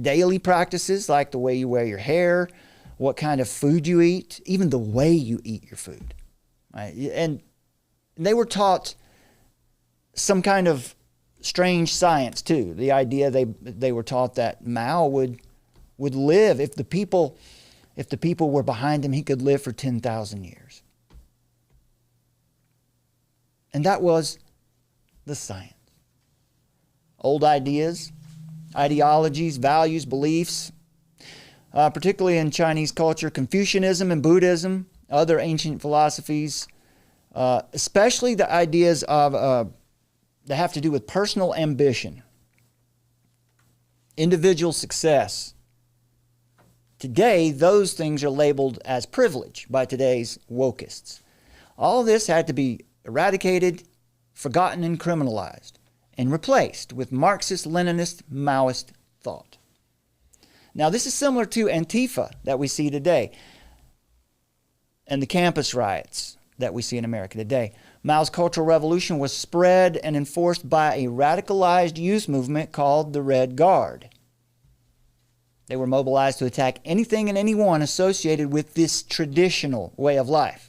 daily practices like the way you wear your hair, what kind of food you eat, even the way you eat your food. Right? And they were taught some kind of strange science too. The idea they were taught that Mao would live if the people were behind him, he could live for 10,000 years. And that was the science. Old ideas, ideologies, values, beliefs, particularly in Chinese culture, Confucianism and Buddhism, other ancient philosophies, especially the ideas of that have to do with personal ambition, individual success. Today, those things are labeled as privilege by today's wokists. All this had to be eradicated, forgotten, and criminalized, and replaced with Marxist, Leninist, Maoist thought. Now, this is similar to Antifa that we see today and the campus riots that we see in America today. Mao's Cultural Revolution was spread and enforced by a radicalized youth movement called the Red Guard. They were mobilized to attack anything and anyone associated with this traditional way of life.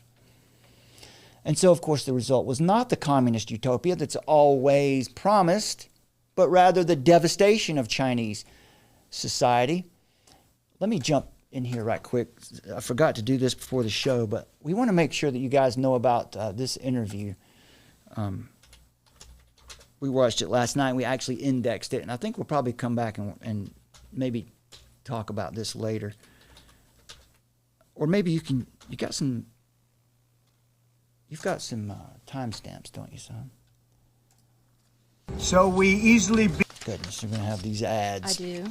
And so, of course, the result was not the communist utopia that's always promised, but rather the devastation of Chinese society. Let me jump in here right quick. I forgot to do this before the show, but we want to make sure that you guys know about this interview. We watched it last night. We actually indexed it, and I think we'll probably come back and maybe talk about this later. Or maybe you've got some timestamps, don't you, son? So we easily Goodness, you're going to have these ads. I do.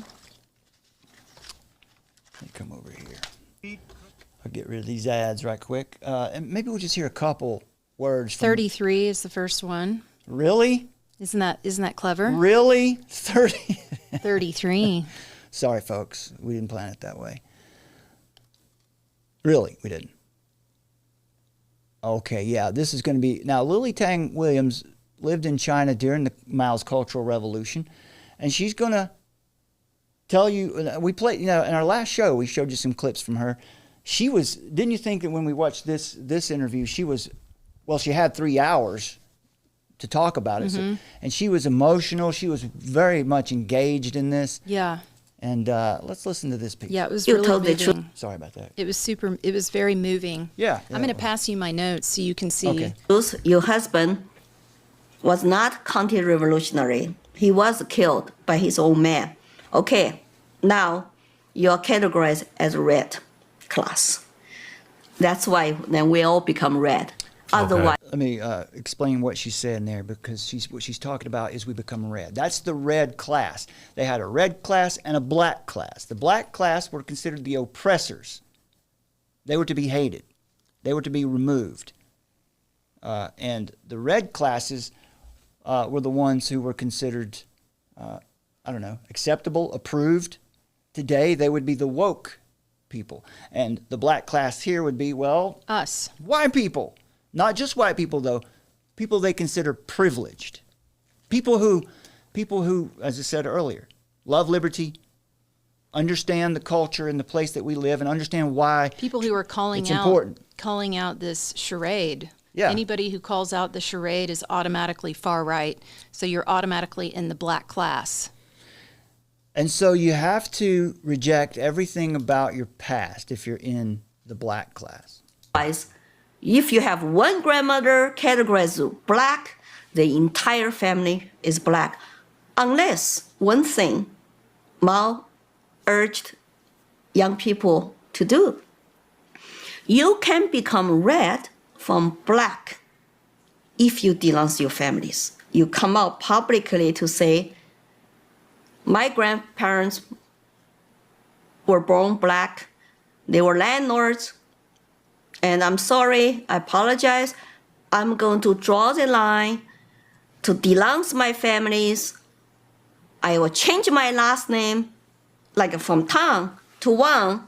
Let me come over here. I'll get rid of these ads right quick. And maybe we'll just hear a couple words. 33 is the first one. Really? Isn't that clever? Really? 33. Sorry, folks. We didn't plan it that way. Really, we didn't. Okay, yeah, this is going to be... Now, Lily Tang Williams lived in China during the Mao's Cultural Revolution, and she's going to tell you... We played, in our last show, we showed you some clips from her. She was... Didn't you think that when we watched this interview, she was... Well, she had 3 hours to talk about it, Mm-hmm. and she was emotional. She was very much engaged in this. Yeah. And let's listen to this piece. Yeah, it was really moving. Sorry about that. It was very moving. Yeah. I'm going to pass you my notes so you can see. Okay. Your husband was not counter-revolutionary. He was killed by his own men. Okay, now you're categorized as red class. That's why then we all become red. Otherwise, let me explain what she's saying there, because what she's talking about is we become red. That's the red class. They had a red class and a black class. The black class were considered the oppressors. They were to be hated. They were to be removed. And the red classes were the ones who were considered, acceptable, approved. Today, they would be the woke people. And the black class here would be, well, us. White people. Not just white people, though. People they consider privileged. People who, as I said earlier, love liberty, understand the culture and the place that we live, and understand why people who are calling out this charade. Yeah. Anybody who calls out the charade is automatically far right, so you're automatically in the black class. And so you have to reject everything about your past if you're in the black class. If you have one grandmother categorized as black, the entire family is black. Unless one thing Mao urged young people to do. You can become red from black if you denounce your families. You come out publicly to say, my grandparents were born black, they were landlords, and I'm sorry, I apologize. I'm going to draw the line to denounce my families. I will change my last name, like from Tang to Wang,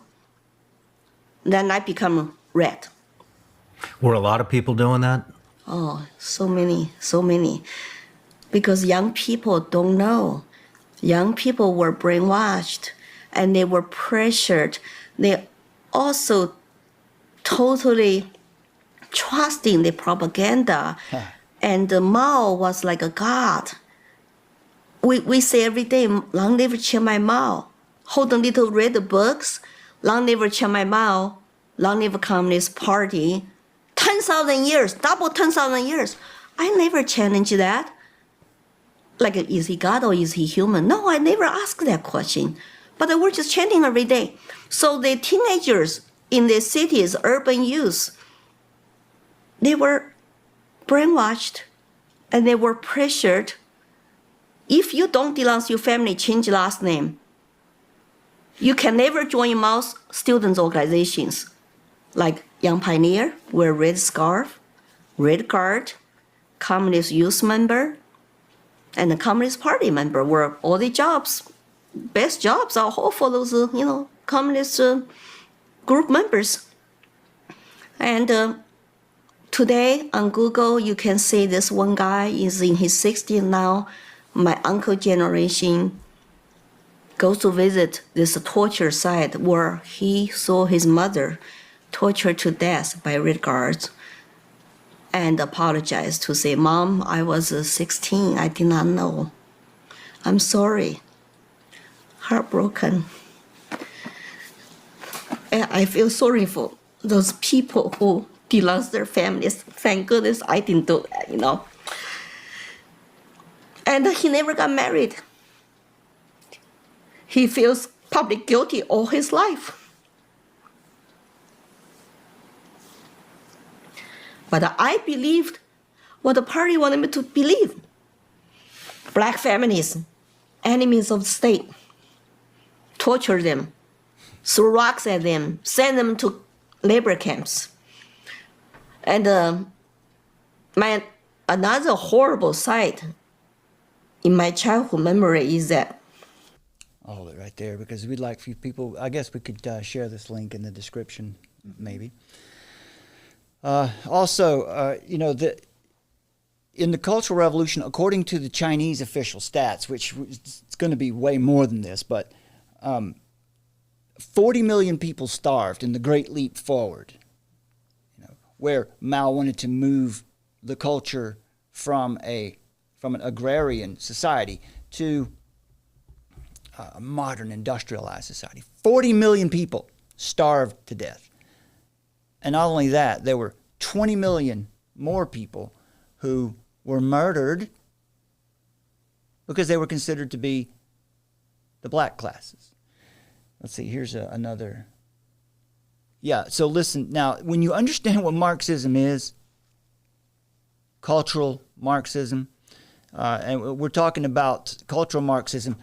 then I become red. Were a lot of people doing that? Oh, so many. Because young people don't know. Young people were brainwashed and they were pressured. They also totally trusting the propaganda. And Mao was like a god. We say every day, long live Chiang Mai Mao. Hold on little read books, long live Chiang Mai Mao, long live Communist Party. 10,000 years, double 10,000 years. I never challenged that. Like, is he God or is he human? No, I never asked that question. But we're just chanting every day. So the teenagers in the cities, urban youth, they were brainwashed and they were pressured. If you don't denounce your family, change last name, you can never join Mao's students' organizations. Like Young Pioneer, wear red scarf, red card, Communist youth member, and the Communist Party member were all the jobs, best jobs are all for those, Communist group members. And today on Google, you can see this one guy is in his 60s now. My uncle generation goes to visit this torture site where he saw his mother tortured to death by red guards and apologized to say, Mom, I was 16, I did not know. I'm sorry. Heartbroken. And I feel sorry for those people who denounce their families. Thank goodness I didn't do that, And he never got married. He feels public guilty all his life. But I believed what the party wanted me to believe. Black families, enemies of the state, torture them, throw rocks at them, send them to labor camps. And another horrible sight in my childhood memory is that. I'll hold it right there because we'd like for people, I guess we could share this link in the description, maybe. Also, in the Cultural Revolution, according to the Chinese official stats, which is going to be way more than this, but 40 million people starved in the Great Leap Forward, where Mao wanted to move the culture from an agrarian society to a modern industrialized society. 40 million people starved to death. And not only that, there were 20 million more people who were murdered because they were considered to be the black classes. Let's see, here's another. Yeah, so listen, now, when you understand what Marxism is, cultural Marxism, and we're talking about cultural Marxism,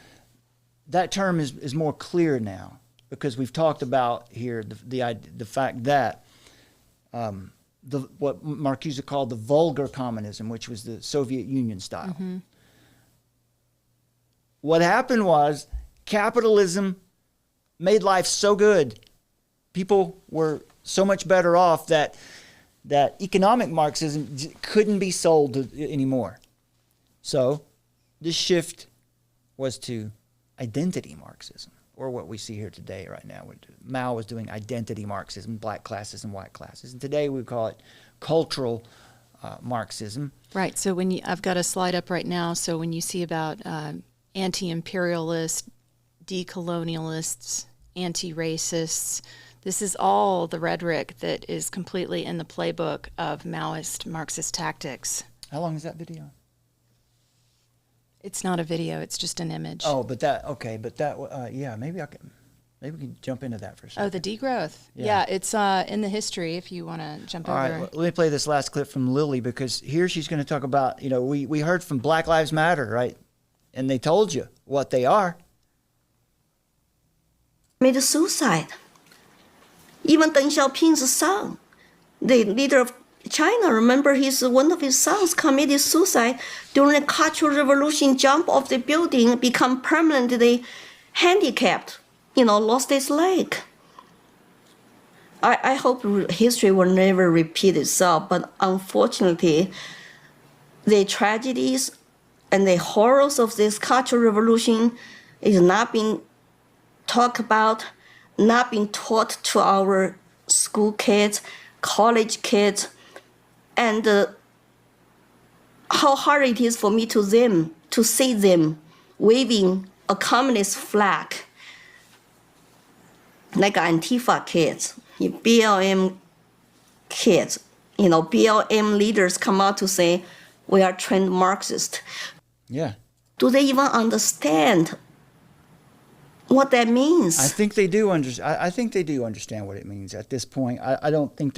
that term is more clear now because we've talked about here the fact that what Marcuse called the vulgar communism, which was the Soviet Union style. Mm-hmm. What happened was capitalism made life so good. People were so much better off that economic Marxism couldn't be sold anymore. So this shift was to identity Marxism, or what we see here today right now. Mao was doing identity Marxism, black classes and white classes. And today we call it cultural Marxism. Right. So I've got a slide up right now. So when you see about anti-imperialists, decolonialists, anti-racists, this is all the rhetoric that is completely in the playbook of Maoist Marxist tactics. How long is that video? It's not a video, it's just an image. Oh, yeah, maybe we can jump into that for a second. Oh, the degrowth. Yeah, it's in the history if you want to jump over. All right, let me play this last clip from Lily, because here she's going to talk about, we heard from Black Lives Matter, right? And they told you what they are. Made suicide. Even Deng Xiaoping's son, the leader of China, remember one of his sons committed suicide during the Cultural Revolution, jump off the building, become permanently handicapped, lost his leg. I hope history will never repeat itself, but unfortunately, the tragedies and the horrors of this Cultural Revolution is not being talked about, not being taught to our school kids, college kids, and how hard it is for me to see them waving a communist flag, like Antifa kids, BLM kids. BLM leaders come out to say, we are trained Marxist. Yeah. Do they even understand what that means? I think they do understand what it means at this point. I don't think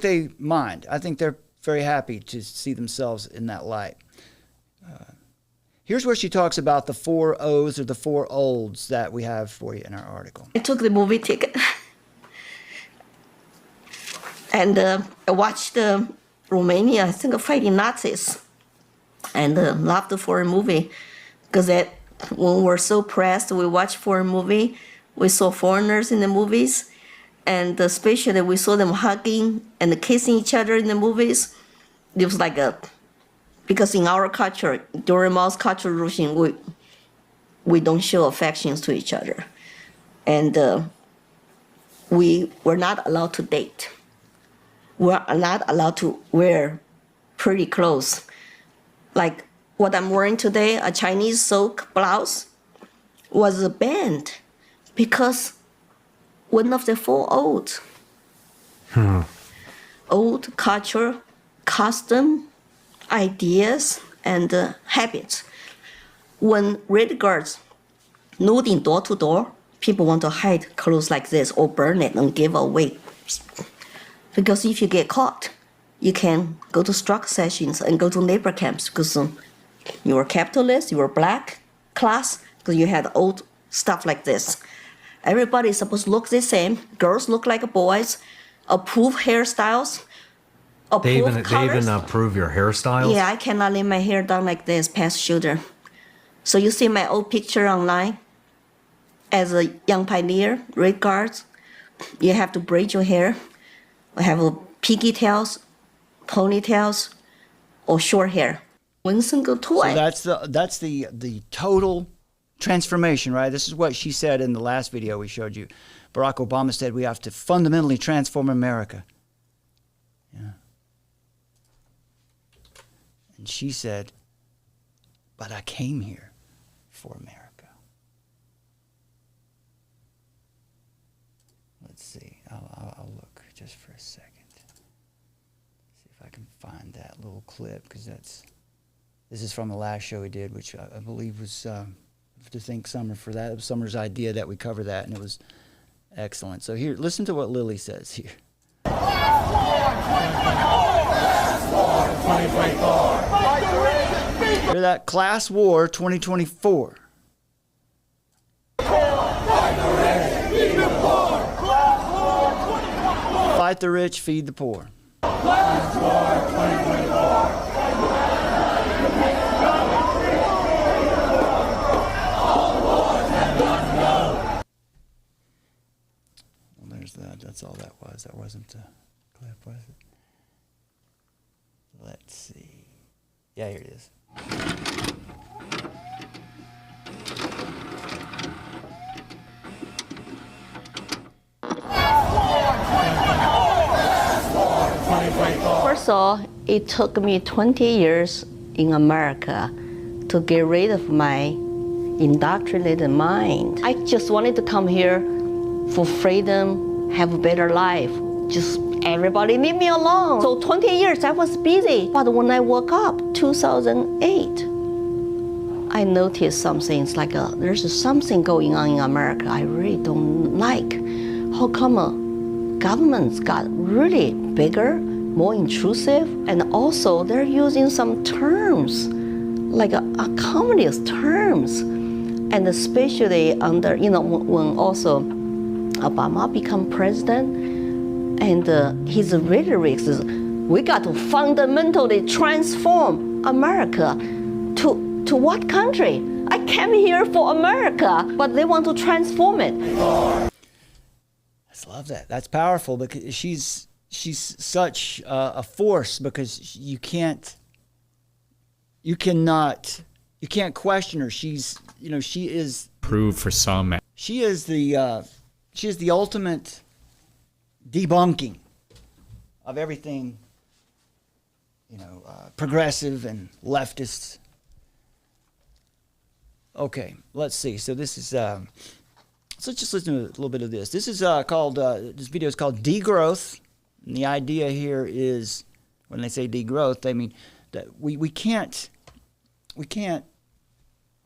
they mind. I think they're very happy to see themselves in that light. Here's where she talks about the 4 O's or the 4 olds that we have for you in our article. I took the movie ticket and I watched Romania, I think, fighting Nazis, and loved the foreign movie, because when we're so pressed, we watch foreign movie, we saw foreigners in the movies, and especially we saw them hugging and kissing each other in the movies. It was like because in our culture, during Mao's Cultural Revolution, we don't show affections to each other. And we were not allowed to date. We're not allowed to wear pretty clothes. Like what I'm wearing today, a Chinese silk blouse, was banned because one of the 4 olds. Old culture, custom, ideas, and habits. When red guards loading door to door, people want to hide clothes like this or burn it and give away. Because if you get caught, you can go to strike sessions and go to labor camps, because you were capitalist, you were black class, because you had old stuff like this. Everybody is supposed to look the same. Girls look like boys. Approve hairstyles. They even approve your hairstyles? Yeah, I cannot leave my hair down like this, past shoulder. So you see my old picture online as a young pioneer, red guards. You have to braid your hair. I have pigtails, ponytails, or short hair. One single toy. So that's the total transformation, right? This is what she said in the last video we showed you. Barack Obama said we have to fundamentally transform America. Yeah. And she said, but I came here for America. Let's see. I'll look just for a second. See if I can find that little clip, because this is from the last show we did, which I believe was to thank Summer for that. It was Summer's idea that we cover that, and it was excellent. So here, listen to what Lily says here. Hear that? Class War 2024. Fight the rich, feed the poor. There's that. That's all that was. That wasn't a clip, was it? Let's see. Yeah, here it is. First of all, it took me 20 years in America to get rid of my indoctrinated mind. I just wanted to come here for freedom, have a better life. Just everybody leave me alone. So 20 years I was busy. But when I woke up, 2008, I noticed something. It's like there's something going on in America I really don't like. How come governments got really bigger, more intrusive, and also they're using some terms, like a communist terms. And especially under, when also Obama become president, and his rhetoric is, we got to fundamentally transform America to what country? I came here for America, but they want to transform it. I just love that. That's powerful because she's such a force, because you can't question her. She is proved for some. She is the ultimate debunking of everything, progressive and leftist. Okay, let's see. So this is, so let's just listen to a little bit of this. This is called, this video is called Degrowth. And the idea here is, when they say degrowth, they mean that we can't,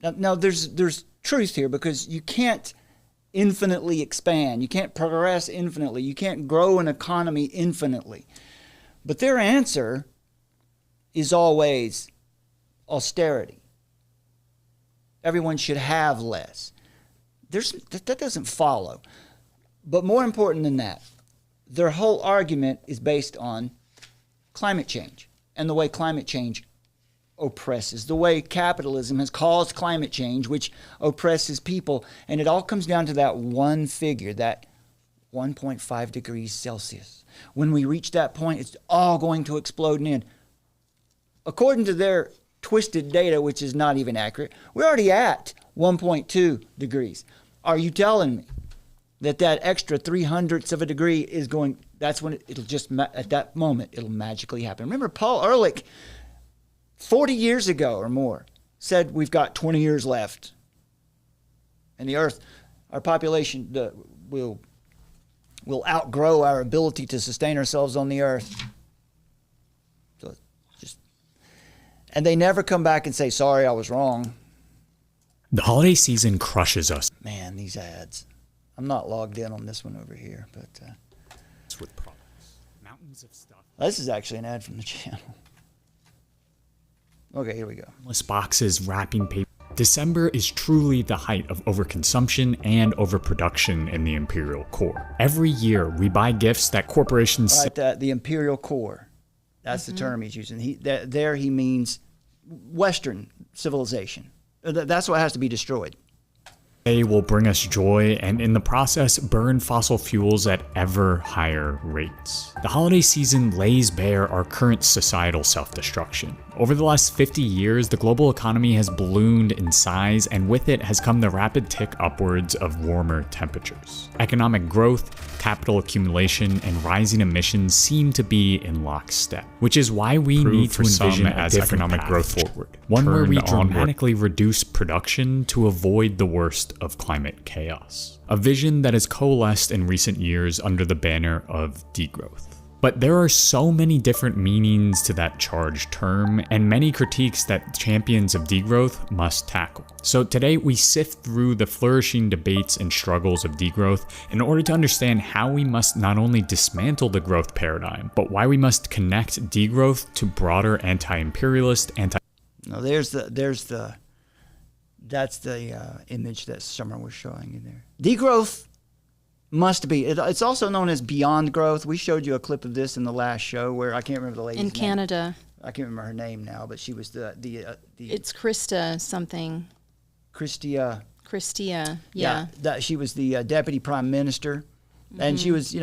now there's truth here, because you can't infinitely expand. You can't progress infinitely. You can't grow an economy infinitely. But their answer is always austerity. Everyone should have less. That doesn't follow. But more important than that, their whole argument is based on climate change and the way climate change oppresses, the way capitalism has caused climate change, which oppresses people. And it all comes down to that one figure, that 1.5 degrees Celsius. When we reach that point, it's all going to explode and end. According to their twisted data, which is not even accurate, we're already at 1.2 degrees. Are you telling me that extra 0.03 of a degree is going, that's when it'll just, at that moment, it'll magically happen? Remember, Paul Ehrlich, 40 years ago or more, said we've got 20 years left. And the Earth, our population will outgrow our ability to sustain ourselves on the Earth. So and they never come back and say, sorry, I was wrong. The holiday season crushes us. Man, these ads. I'm not logged in on this one over here, but with products, mountains of stuff. This is actually an ad from the channel. Okay, here we go. Boxes, wrapping paper. December is truly the height of overconsumption and overproduction in the imperial core. Every year, we buy gifts that corporations... Right, the imperial core. That's the term he's using. He means Western civilization. That's what has to be destroyed. They will bring us joy and in the process burn fossil fuels at ever higher rates. The holiday season lays bare our current societal self-destruction. Over the last 50 years, the global economy has ballooned in size, and with it has come the rapid tick upwards of warmer temperatures. Economic growth, capital accumulation, and rising emissions seem to be in lockstep, which is why we need to envision a different economic growth forward, one where we dramatically reduce production to avoid the worst of climate chaos. A vision that has coalesced in recent years under the banner of degrowth. But there are so many different meanings to that charged term, and many critiques that champions of degrowth must tackle. So today we sift through the flourishing debates and struggles of degrowth in order to understand how we must not only dismantle the growth paradigm, but why we must connect degrowth to broader anti-imperialist, No, that's the image that Summer was showing you there. Degrowth Must be. It's also known as beyond growth. We showed you a clip of this in the last show where I can't remember the lady's in name. Canada. I can't remember her name now, but she was the It's Krista something. Christia. Yeah. She was the deputy prime minister, and she was,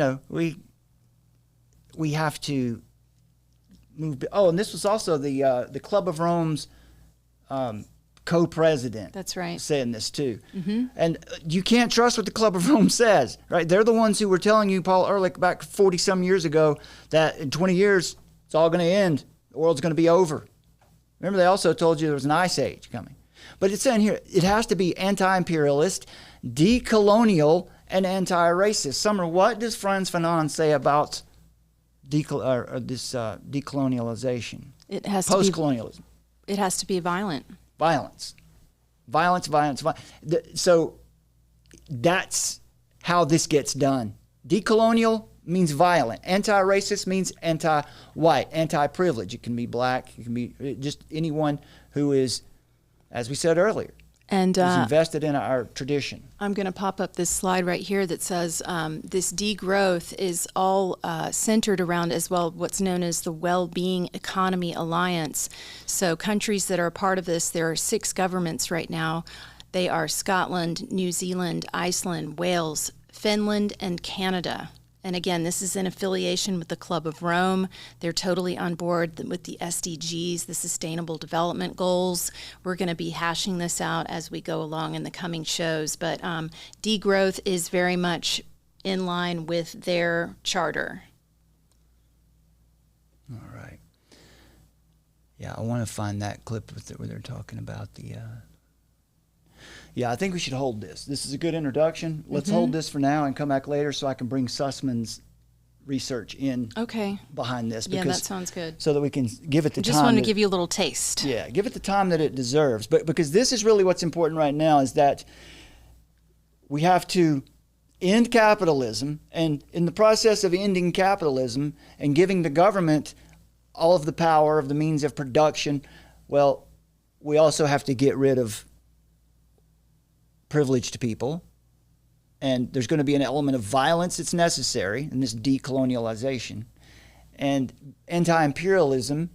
we have to move. Oh, and this was also the Club of Rome's co-president. That's right. Saying this too. Mm-hmm. And you can't trust what the Club of Rome says, right? They're the ones who were telling you, Paul Ehrlich, back 40-some years ago, that in 20 years, it's all going to end. The world's going to be over. Remember, they also told you there was an ice age coming. But it's saying here, it has to be anti-imperialist, decolonial, and anti-racist. Summer, what does Frantz Fanon say about decolonialization? It has post-colonialism. It has to be violent. Violence. So that's how this gets done. Decolonial means violent. Anti-racist means anti-white, anti-privilege. It can be black. It can be just anyone who is, as we said earlier, and is invested in our tradition. I'm going to pop up this slide right here that says this degrowth is all centered around as well what's known as the Well-Being Economy Alliance. So countries that are a part of this, there are 6 governments right now. They are Scotland, New Zealand, Iceland, Wales, Finland, and Canada. And again, this is in affiliation with the Club of Rome. They're totally on board with the SDGs, the Sustainable Development Goals. We're going to be hashing this out as we go along in the coming shows. But degrowth is very much in line with their charter. All right. Yeah, I want to find that clip where they're talking about the... Yeah, I think we should hold this. This is a good introduction. Let's hold this for now and come back later so I can bring Sussman's research in behind this. Yeah, that sounds good. So that we can give it the time. I just want to give you a little taste. Yeah, give it the time that it deserves. But because this is really what's important right now is that we have to end capitalism. And in the process of ending capitalism and giving the government all of the power of the means of production, well, we also have to get rid of privileged people, and there's going to be an element of violence that's necessary in this decolonialization. And anti-imperialism,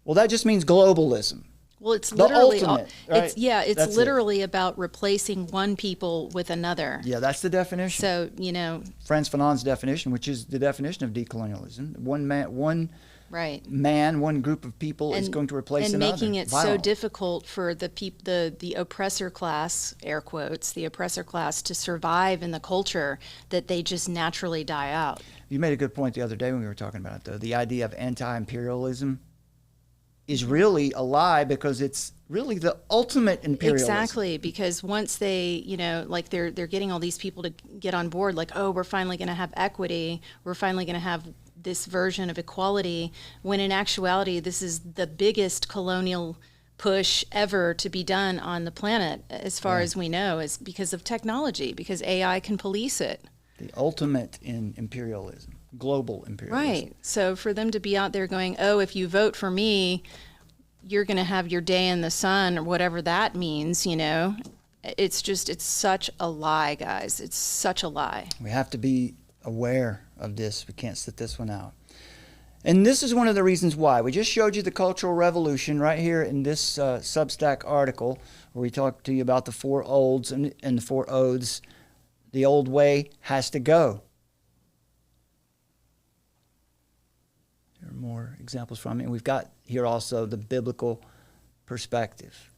well, that just means globalism. Well, it's literally the ultimate, right? It's literally about replacing one people with another. Yeah, that's the definition. So, Frantz Fanon's definition, which is the definition of decolonialism, one group of people is going to replace another. And making it so difficult for the oppressor class, air quotes, the oppressor class to survive in the culture that they just naturally die out. You made a good point the other day when we were talking about it, though. The idea of anti-imperialism is really a lie because it's really the ultimate imperialism. Exactly, because once they, they're getting all these people to get on board, like, oh, we're finally going to have equity, we're finally going to have this version of equality, when in actuality this is the biggest colonial push ever to be done on the planet as far as we know, is because of technology, because AI can police it. The ultimate in imperialism, global imperialism. Right. So for them to be out there going, oh, if you vote for me, you're going to have your day in the sun, or whatever that means, it's such a lie, guys. It's such a lie. We have to be aware of this. We can't sit this one out. And this is one of the reasons why. We just showed you the Cultural Revolution right here in this Substack article where we talked to you about the 4 olds and the 4 oaths. The old way has to go. There are more examples from it. And we've got here also the biblical perspective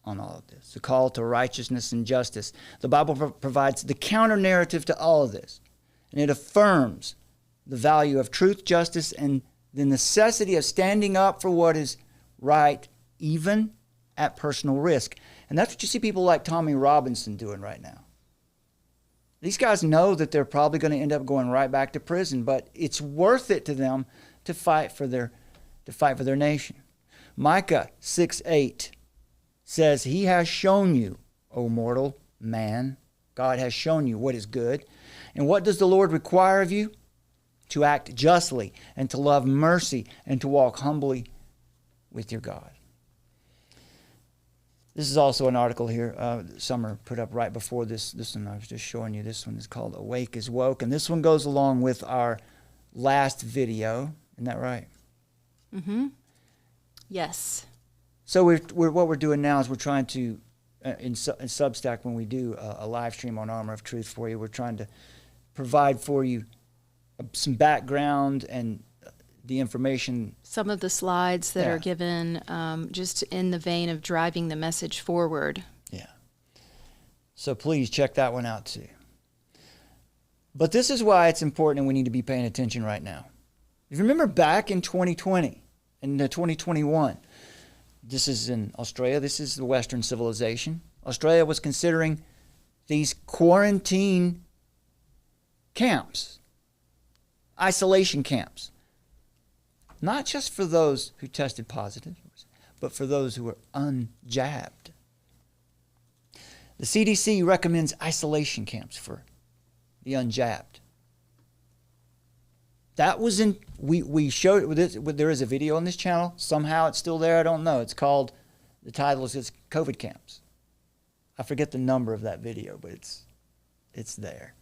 on all of this. The call to righteousness and justice. The Bible provides the counter-narrative to all of this. And it affirms the value of truth, justice, and the necessity of standing up for what is right, even at personal risk. And that's what you see people like Tommy Robinson doing right now. These guys know that they're probably going to end up going right back to prison, but it's worth it to them to fight for their nation. Micah 6:8 says, "He has shown you, O mortal man," God has shown you what is good. And what does the Lord require of you? To act justly and to love mercy and to walk humbly with your God. This is also an article here Summer put up right before this one I was just showing you. This one is called Awake is Woke, and this one goes along with our last video. Isn't that right? Mm-hmm. Yes. So what we're doing now is we're trying to, in Substack, when we do a live stream on Armor of Truth for you, we're trying to provide for you some background and the information. Some of the slides that are given just in the vein of driving the message forward. Yeah. So please check that one out too. But this is why it's important and we need to be paying attention right now. If you remember back in 2020 and 2021, this is in Australia, this is the Western civilization. Australia was considering these quarantine camps, isolation camps. Not just for those who tested positive, but for those who were unjabbed. The CDC recommends isolation camps for the unjabbed. That was in, we showed this, there is a video on this channel. Somehow it's still there, I don't know. It's called, the title is COVID camps. I forget the number of that video, but it's there.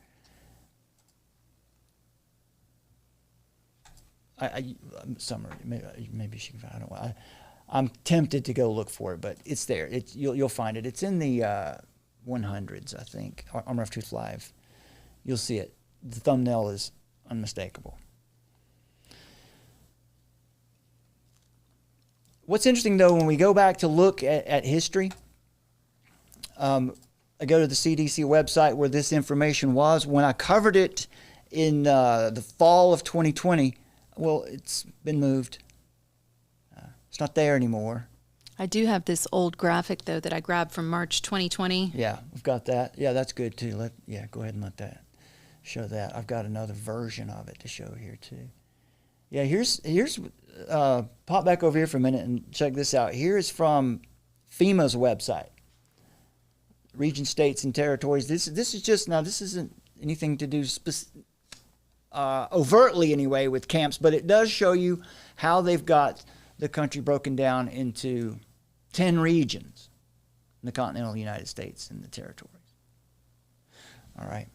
Summer, maybe she can find it. I'm tempted to go look for it, but it's there. You'll find it. It's in the 100s, I think. Armor of Truth Live. You'll see it. The thumbnail is unmistakable. What's interesting, though, when we go back to look at history, I go to the CDC website where this information was. When I covered it in the fall of 2020, well, it's been moved. It's not there anymore. I do have this old graphic, though, that I grabbed from March 2020. Yeah, we've got that. Yeah, that's good, too. Go ahead and let that show that. I've got another version of it to show here, too. Yeah, here's pop back over here for a minute and check this out. Here is from FEMA's website. Region, states, and territories. This is just, now this isn't anything to do overtly anyway with camps, but it does show you how they've got the country broken down into 10 regions in the continental United States and the territories. All right.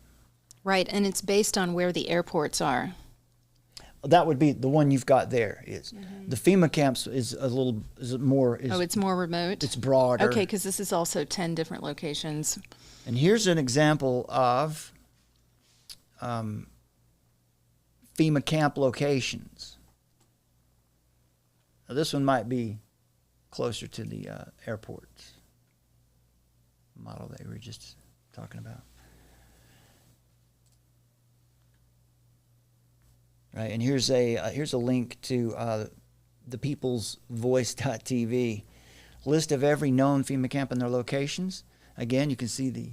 Right, and it's based on where the airports are. That would be the one you've got there. Is the FEMA camps is more. It's more remote. It's broader. Okay, because this is also 10 different locations. And here's an example of FEMA camp locations. Now, this one might be closer to the airports model that we were just talking about. Right, and here's a link to thepeoplesvoice.tv, list of every known FEMA camp and their locations. Again, you can see the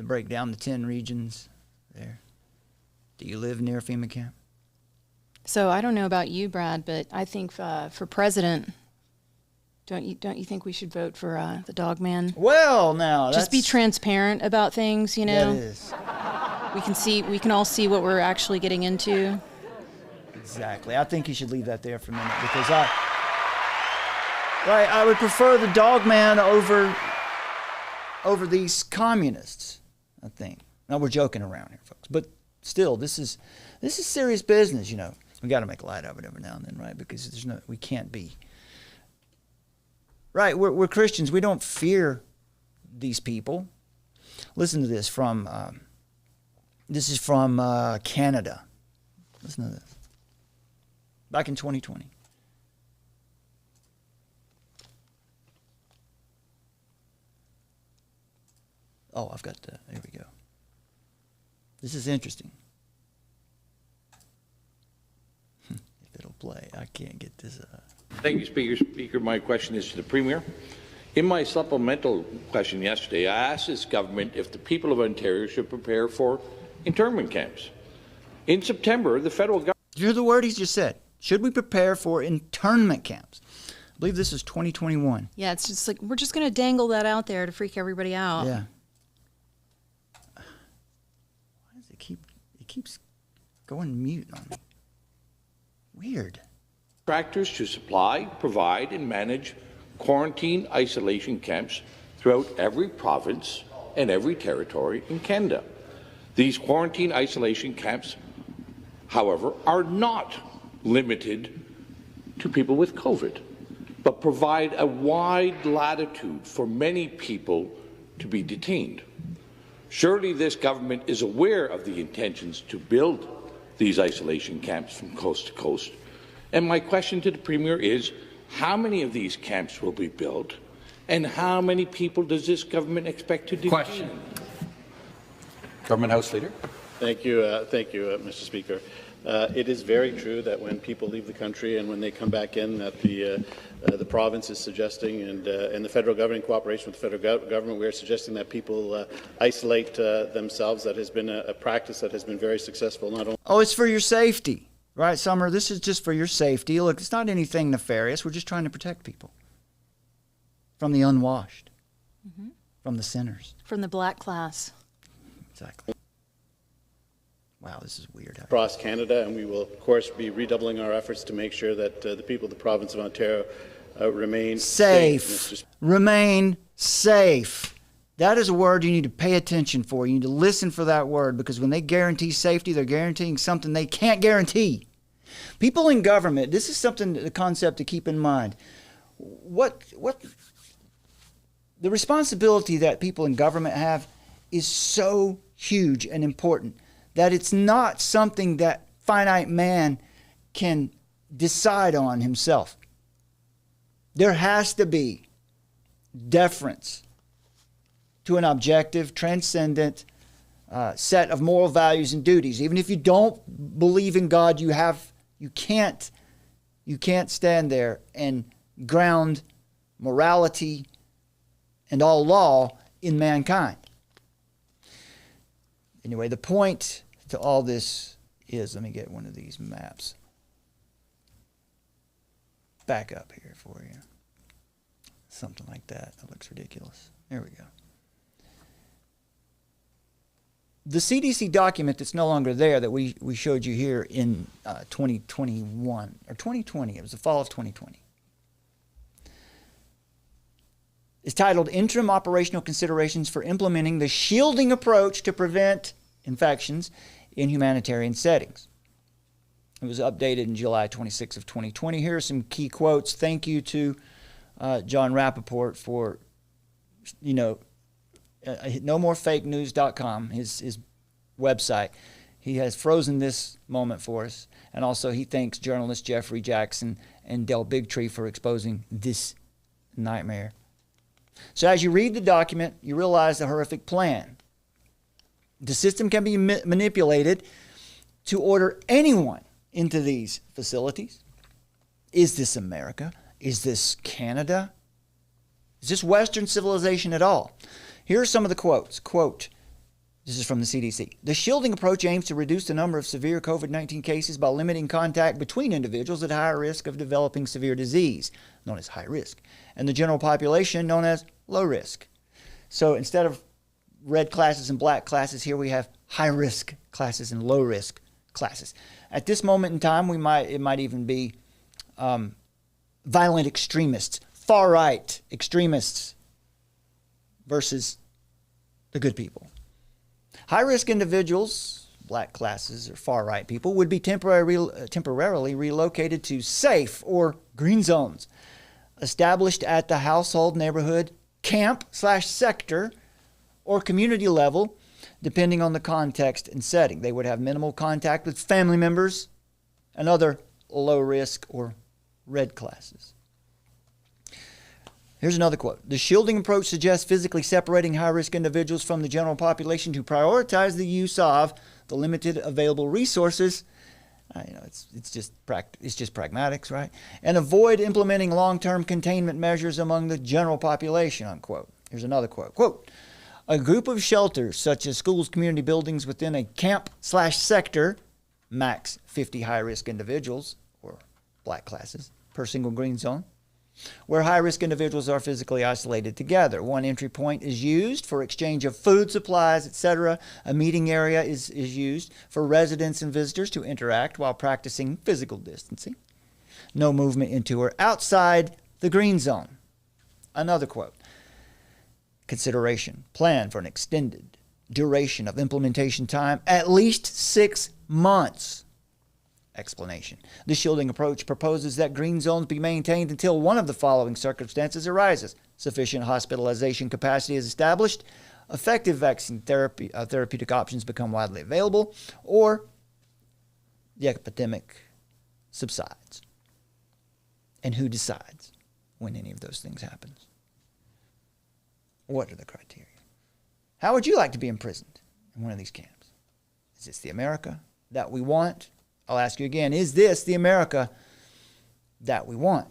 breakdown, the 10 regions there. Do you live near a FEMA camp? So I don't know about you, Brad, but I think for president, don't you think we should vote for the dog man? Well, now just be transparent about things, you know. That is. We can all see what we're actually getting into. Exactly. I think you should leave that there for a minute because I would prefer the dog man over these communists, I think. Now we're joking around here, folks, but still, this is serious business, you know. We got to make light of it every now and then, right? Because we can't be. Right, we're Christians. We don't fear these people. Listen to this from. This is from Canada. Listen to this. Back in 2020. Oh, I've got the. There we go. This is interesting. If it'll play, I can't get this. Thank you, Speaker. My question is to the Premier. In my supplemental question yesterday, I asked this government if the people of Ontario should prepare for internment camps. In September, the federal government... Did you hear the word he just said? Should we prepare for internment camps? I believe this is 2021. Yeah, it's just like, we're just going to dangle that out there to freak everybody out. Yeah. Why does it keeps going mute on me? Weird. Contractors to supply, provide, and manage quarantine isolation camps throughout every province and every territory in Canada. These quarantine isolation camps, however, are not limited to people with COVID, but provide a wide latitude for many people to be detained. Surely this government is aware of the intentions to build these isolation camps from coast to coast. And my question to the Premier is, how many of these camps will be built, and how many people does this government expect to detain? Question. Government House Leader. Thank you, Mr. Speaker. It is very true that when people leave the country and when they come back in, that the province is suggesting, and the federal government, in cooperation with the federal government, we are suggesting that people isolate themselves. That has been a practice that has been very successful. Not only. Oh, it's for your safety, right, Summer? This is just for your safety. Look, it's not anything nefarious. We're just trying to protect people from the unwashed, from the sinners, from the black class. Exactly. Wow, this is weird. Across Canada, and we will, of course, be redoubling our efforts to make sure that the people of the province of Ontario remain safe. Remain safe. That is a word you need to pay attention for. You need to listen for that word, because when they guarantee safety, they're guaranteeing something they can't guarantee. People in government, this is something, the concept to keep in mind. What the responsibility that people in government have is so huge and important that it's not something that finite man can decide on himself. There has to be deference to an objective, transcendent set of moral values and duties. Even if you don't believe in God, you can't stand there and ground morality and all law in mankind. Anyway, the point to all this is, let me get one of these maps back up here for you. Something like that. That looks ridiculous. There we go. The CDC document that's no longer there that we showed you here in 2021, or 2020, it was the fall of 2020. Is titled Interim Operational Considerations for Implementing the Shielding Approach to Prevent Infections in Humanitarian Settings. It was updated in July 26 of 2020. Here are some key quotes. Thank you to John Rappaport for, nomorefakenews.com, his website. He has frozen this moment for us. And also he thanks journalists Jeffrey Jackson and Del Bigtree for exposing this nightmare. So as you read the document, you realize the horrific plan. The system can be manipulated to order anyone into these facilities. Is this America? Is this Canada? Is this Western civilization at all? Here are some of the quotes. Quote, this is from the CDC. The shielding approach aims to reduce the number of severe COVID-19 cases by limiting contact between individuals at higher risk of developing severe disease, known as high risk, and the general population, known as low risk. So instead of red classes and black classes, here we have high risk classes and low risk classes. At this moment in time, it might even be violent extremists, far right extremists versus the good people. High-risk individuals, black classes or far-right people, would be temporarily relocated to safe or green zones established at the household, neighborhood, camp/sector, or community level, depending on the context and setting. They would have minimal contact with family members and other low-risk or red classes. Here's another quote. The shielding approach suggests physically separating high-risk individuals from the general population to prioritize the use of the limited available resources. It's just pragmatics, right? And avoid implementing long-term containment measures among the general population, unquote. Here's another quote. Quote, a group of shelters, such as schools, community buildings within a camp/sector, max 50 high-risk individuals, or black classes, per single green zone, where high-risk individuals are physically isolated together. One entry point is used for exchange of food supplies, etc. A meeting area is used for residents and visitors to interact while practicing physical distancing. No movement into or outside the green zone. Another quote. Consideration. Plan for an extended duration of implementation time, at least 6 months. Explanation. The shielding approach proposes that green zones be maintained until one of the following circumstances arises. Sufficient hospitalization capacity is established, effective vaccine therapeutic options become widely available, or the epidemic subsides. And who decides when any of those things happens? What are the criteria? How would you like to be imprisoned in one of these camps? Is this the America that we want? I'll ask you again, is this the America that we want?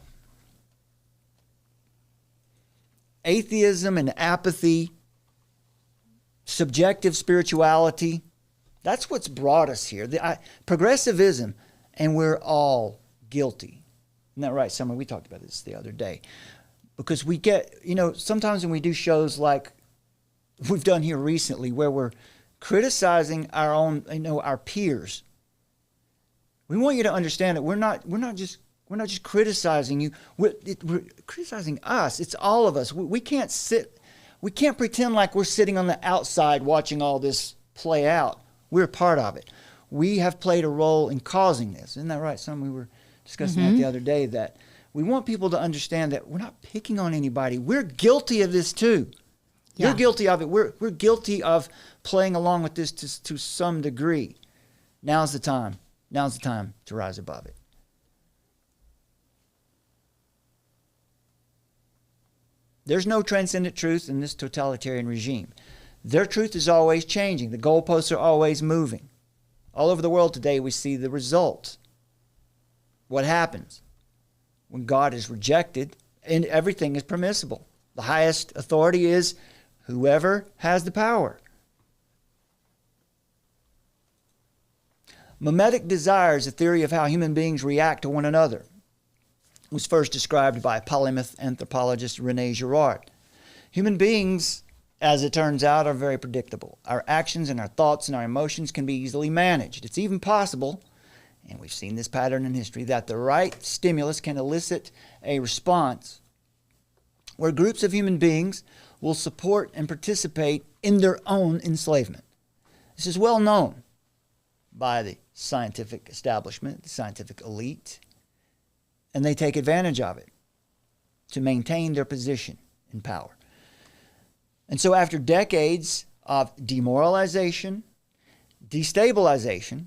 Atheism and apathy, subjective spirituality, that's what's brought us here. Progressivism, and we're all guilty. Isn't that right, Summer? We talked about this the other day. Because we get, sometimes when we do shows like we've done here recently where we're criticizing our own, our peers. We want you to understand that we're not just criticizing you. We're criticizing us. It's all of us. We can't pretend like we're sitting on the outside watching all this play out. We're a part of it. We have played a role in causing this. Isn't that right? We were discussing that the other day, that we want people to understand that we're not picking on anybody. We're guilty of this too. Yeah. You're guilty of it. We're guilty of playing along with this to some degree. Now's the time. Now's the time to rise above it. There's no transcendent truth in this totalitarian regime. Their truth is always changing. The goalposts are always moving. All over the world today, we see the result. What happens when God is rejected and everything is permissible? The highest authority is whoever has the power. Mimetic desire is a theory of how human beings react to one another. It was first described by polymath anthropologist René Girard. Human beings, as it turns out, are very predictable. Our actions and our thoughts and our emotions can be easily managed. It's even possible, and we've seen this pattern in history, that the right stimulus can elicit a response where groups of human beings will support and participate in their own enslavement. This is well known by the scientific establishment, the scientific elite, and they take advantage of it to maintain their position in power. And so after decades of demoralization, destabilization,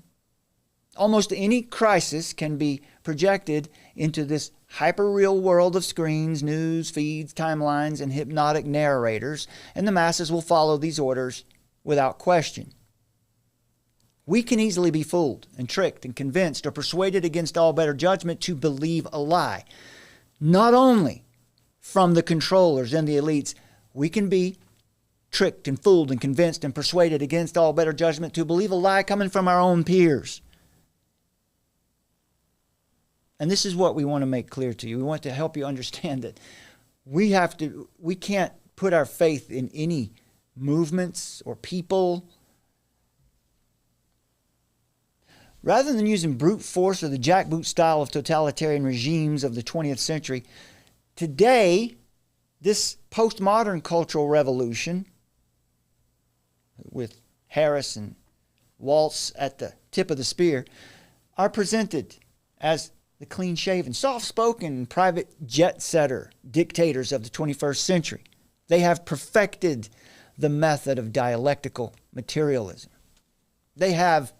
almost any crisis can be projected into this hyper-real world of screens, news, feeds, timelines, and hypnotic narrators, and the masses will follow these orders without question. We can easily be fooled and tricked and convinced or persuaded against all better judgment to believe a lie. Not only from the controllers and the elites, we can be tricked and fooled and convinced and persuaded against all better judgment to believe a lie coming from our own peers. And this is what we want to make clear to you. We want to help you understand that we can't put our faith in any movements or people. Rather than using brute force or the jackboot style of totalitarian regimes of the 20th century, today, this postmodern cultural revolution, with Harris and Walz at the tip of the spear, are presented as the clean-shaven, soft-spoken, private jet-setter dictators of the 21st century. They have perfected the method of dialectical materialism. They have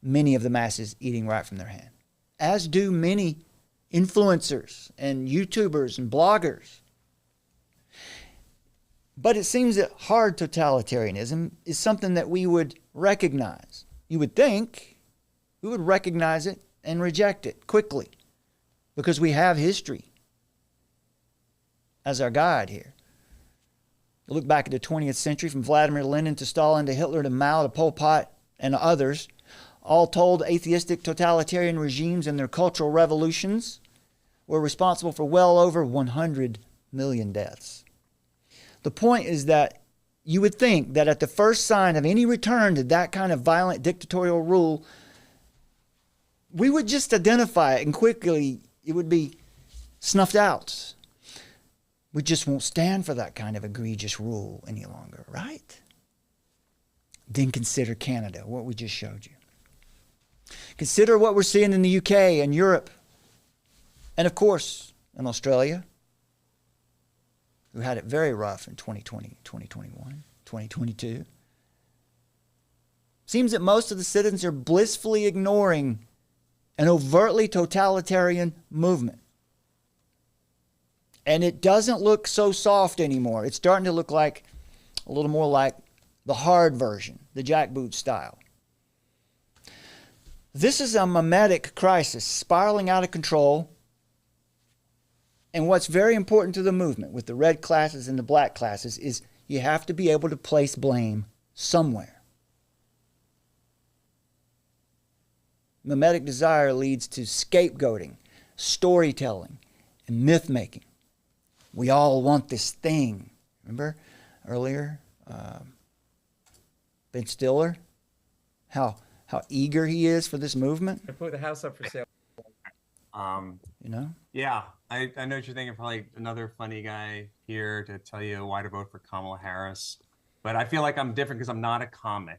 many of the masses eating right from their hand, as do many influencers and YouTubers and bloggers. But it seems that hard totalitarianism is something that we would recognize. You would think we would recognize it and reject it quickly because we have history as our guide here. Look back at the 20th century, from Vladimir Lenin to Stalin to Hitler to Mao to Pol Pot and others. All told, atheistic totalitarian regimes and their cultural revolutions were responsible for well over 100 million deaths. The point is that you would think that at the first sign of any return to that kind of violent dictatorial rule, we would just identify it and quickly it would be snuffed out. We just won't stand for that kind of egregious rule any longer, right? Then consider Canada, what we just showed you. Consider what we're seeing in the UK and Europe, and of course in Australia, who had it very rough in 2020, 2021, 2022. Seems that most of the citizens are blissfully ignoring an overtly totalitarian movement. And it doesn't look so soft anymore. It's starting to look like a little more like the hard version, the jackboot style. This is a mimetic crisis spiraling out of control. And what's very important to the movement with the red classes and the black classes is you have to be able to place blame somewhere. Mimetic desire leads to scapegoating, storytelling, and myth-making. We all want this thing. Remember earlier, Ben Stiller, how eager he is for this movement? I put the house up for sale. You know? Yeah, I know what you're thinking. Probably another funny guy here to tell you why to vote for Kamala Harris. But I feel like I'm different because I'm not a comic.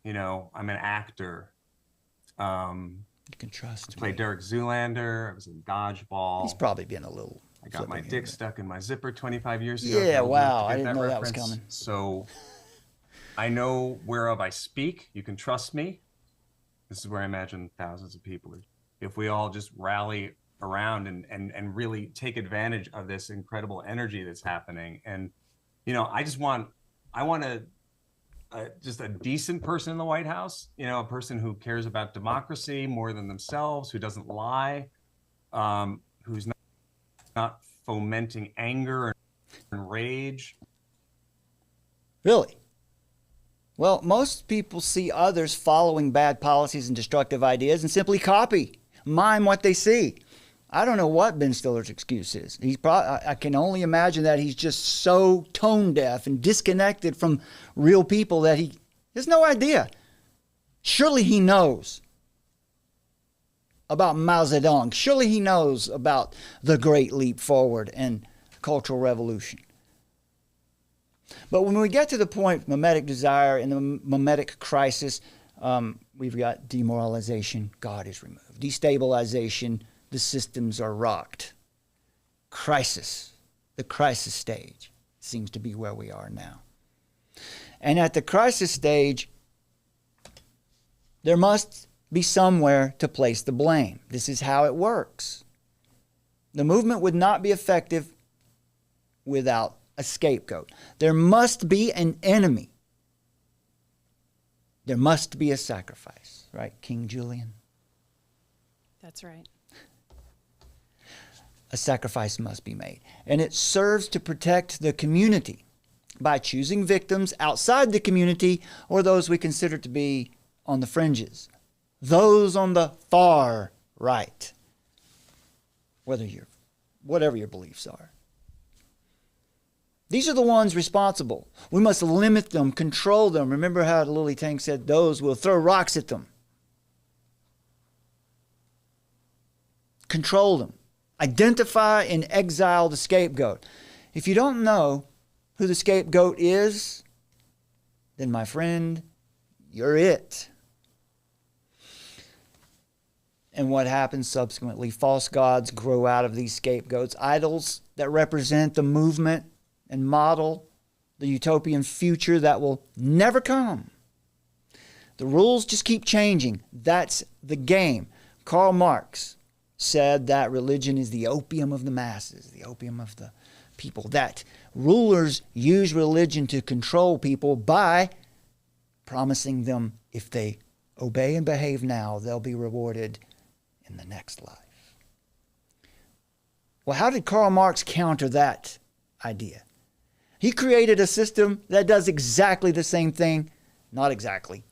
You know, I'm an actor. You can trust me. I played Derek Zoolander. I was in Dodgeball. He's probably been a little... I got my dick stuck in my zipper 25 years ago. Yeah, wow. I didn't know that was coming. So I know whereof I speak. You can trust me. This is where I imagine thousands of people are. If we all just rally around and really take advantage of this incredible energy that's happening. And, you know, I want just a decent person in the White House, you know, a person who cares about democracy more than themselves, who doesn't lie, who's not fomenting anger and rage. Really? Well, most people see others following bad policies and destructive ideas and simply copy, mime what they see. I don't know what Ben Stiller's excuse is. I can only imagine that he's just so tone deaf and disconnected from real people that he has no idea. Surely he knows about Mao Zedong. Surely he knows about the Great Leap Forward and Cultural Revolution. But when we get to the point, mimetic desire and the mimetic crisis, we've got demoralization, God is removed. Destabilization, the systems are rocked. Crisis, the crisis stage, seems to be where we are now. And at the crisis stage, there must be somewhere to place the blame. This is how it works. The movement would not be effective without a scapegoat. There must be an enemy. There must be a sacrifice, right, King Julian? That's right. A sacrifice must be made. And it serves to protect the community by choosing victims outside the community or those we consider to be on the fringes, those on the far right, whatever your beliefs are. These are the ones responsible. We must limit them, control them. Remember how Lily Tang said, those will throw rocks at them. Control them. Identify and exile the scapegoat. If you don't know who the scapegoat is, then my friend, you're it. And what happens subsequently? False gods grow out of these scapegoats, idols that represent the movement and model the utopian future that will never come. The rules just keep changing. That's the game. Karl Marx said that religion is the opium of the masses, the opium of the people, that rulers use religion to control people by promising them if they obey and behave now, they'll be rewarded in the next life. Well, how did Karl Marx counter that idea? He created a system that does exactly the same thing. Not exactly.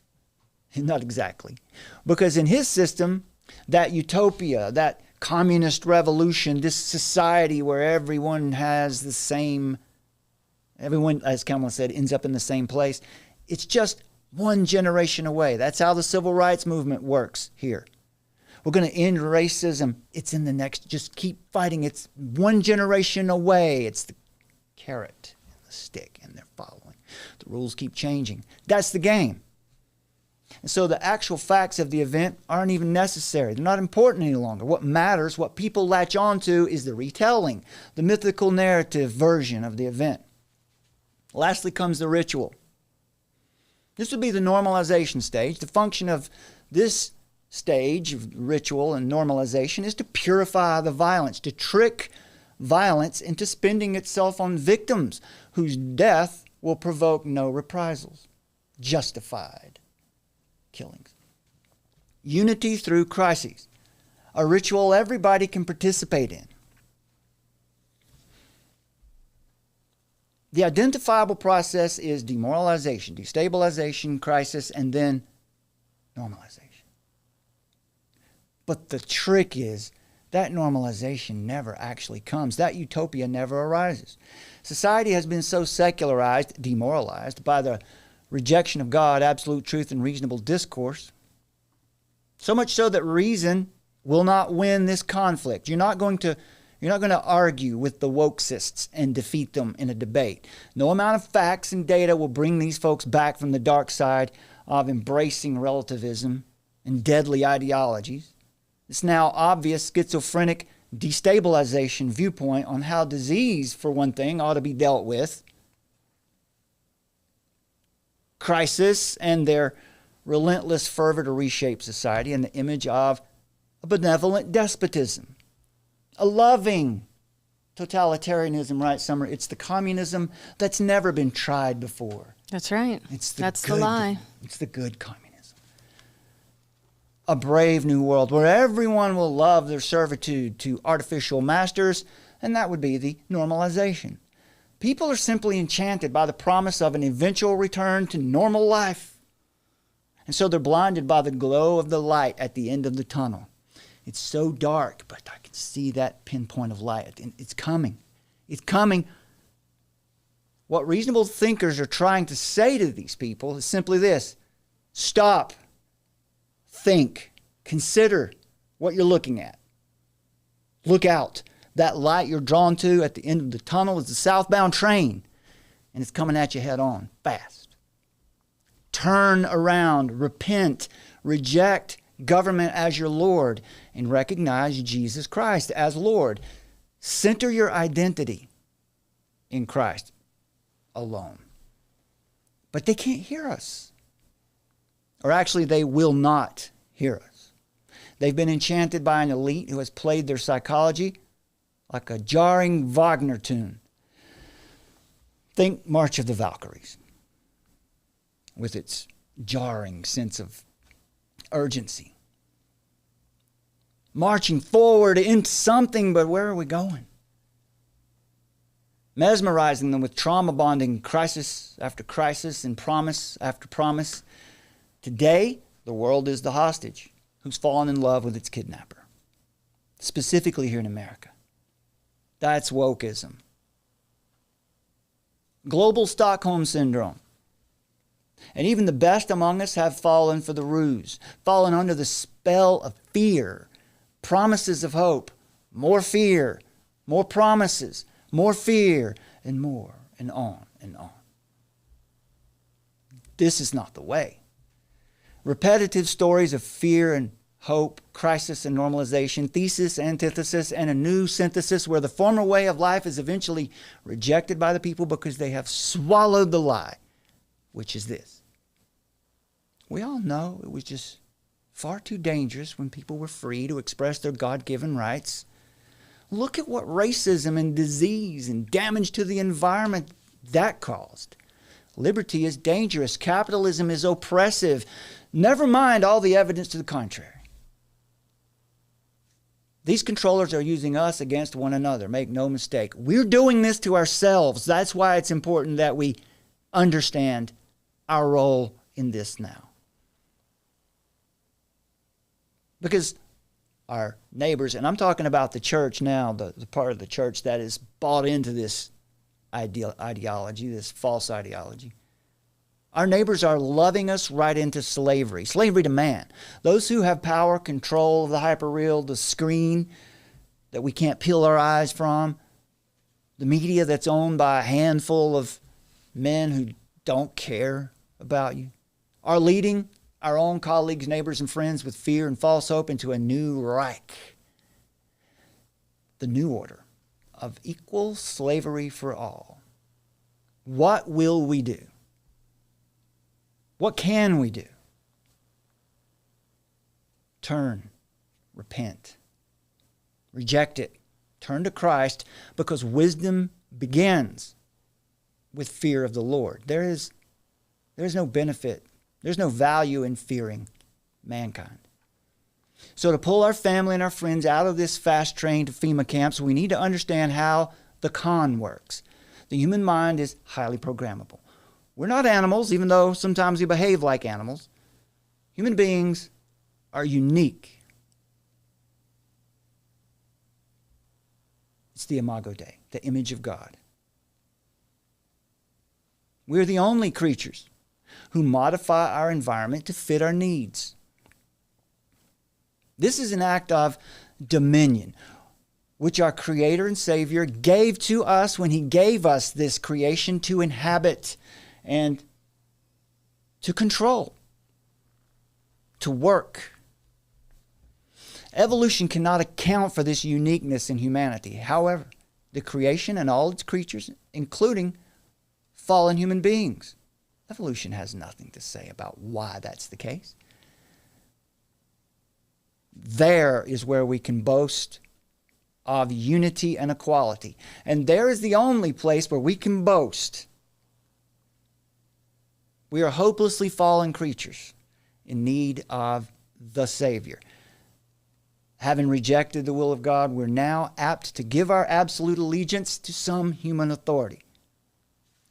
Because in his system, that utopia, that communist revolution, this society where everyone has the same, everyone, as Kamala said, ends up in the same place. It's just one generation away. That's how the civil rights movement works here. We're going to end racism. It's in the next, just keep fighting. It's one generation away. It's the carrot and the stick, and they're following. The rules keep changing. That's the game. And so the actual facts of the event aren't even necessary. They're not important any longer. What matters, what people latch onto, is the retelling, the mythical narrative version of the event. Lastly comes the ritual. This would be the normalization stage. The function of this stage of ritual and normalization is to purify the violence, to trick violence into spending itself on victims whose death will provoke no reprisals. Justified killings. Unity through crises. A ritual everybody can participate in. The identifiable process is demoralization, destabilization, crisis, and then normalization. But the trick is that normalization never actually comes. That utopia never arises. Society has been so secularized, demoralized by the rejection of God, absolute truth, and reasonable discourse, so much so that reason will not win this conflict. You're not going to argue with the wokesists and defeat them in a debate. No amount of facts and data will bring these folks back from the dark side of embracing relativism and deadly ideologies. It's now obvious schizophrenic destabilization viewpoint on how disease, for one thing, ought to be dealt with. Crisis and their relentless fervor to reshape society in the image of a benevolent despotism. A loving totalitarianism, right, Summer? It's the communism that's never been tried before. That's right. That's the lie. It's the good communism. A brave new world where everyone will love their servitude to artificial masters, and that would be the normalization. People are simply enchanted by the promise of an eventual return to normal life. And so they're blinded by the glow of the light at the end of the tunnel. It's so dark, but I can see that pinpoint of light. It's coming. It's coming. What reasonable thinkers are trying to say to these people is simply this: stop, think, consider what you're looking at. Look out. That light you're drawn to at the end of the tunnel is the southbound train, and it's coming at you head on, fast. Turn around, repent, reject government as your Lord, and recognize Jesus Christ as Lord. Center your identity in Christ alone. But they can't hear us. Or actually, they will not hear us. They've been enchanted by an elite who has played their psychology like a jarring Wagner tune. Think March of the Valkyries, with its jarring sense of urgency. Marching forward into something, but where are we going? Mesmerizing them with trauma bonding, crisis after crisis and promise after promise. Today, the world is the hostage who's fallen in love with its kidnapper, specifically here in America. That's wokeism. Global Stockholm Syndrome. And even the best among us have fallen for the ruse, fallen under the spell of fear, promises of hope, more fear, more promises, more fear, and more, and on and on. This is not the way. Repetitive stories of fear and hope, crisis and normalization, thesis, antithesis, and a new synthesis where the former way of life is eventually rejected by the people because they have swallowed the lie, which is this. We all know it was just far too dangerous when people were free to express their God-given rights. Look at what racism and disease and damage to the environment that caused. Liberty is dangerous. Capitalism is oppressive. Never mind all the evidence to the contrary. These controllers are using us against one another. Make no mistake. We're doing this to ourselves. That's why it's important that we understand our role in this now. Because our neighbors, and I'm talking about the church now, the part of the church that is bought into this ideology, this false ideology. Our neighbors are loving us right into slavery to man. Those who have power, control of the hyperreal, the screen that we can't peel our eyes from, the media that's owned by a handful of men who don't care about you, are leading our own colleagues, neighbors, and friends with fear and false hope into a new Reich. The new order of equal slavery for all. What will we do? What can we do? Turn, repent, reject it, turn to Christ, because wisdom begins with fear of the Lord. There's no benefit, there's no value in fearing mankind. So to pull our family and our friends out of this fast train to FEMA camps, we need to understand how the con works. The human mind is highly programmable. We're not animals, even though sometimes we behave like animals. Human beings are unique. It's the imago Dei, the image of God. We're the only creatures who modify our environment to fit our needs. This is an act of dominion, which our Creator and Savior gave to us when He gave us this creation to inhabit and to control, to work. Evolution cannot account for this uniqueness in humanity. However, the creation and all its creatures, including fallen human beings, evolution has nothing to say about why that's the case. There is where we can boast of unity and equality. And there is the only place where we can boast. We are hopelessly fallen creatures in need of the Savior. Having rejected the will of God, we're now apt to give our absolute allegiance to some human authority,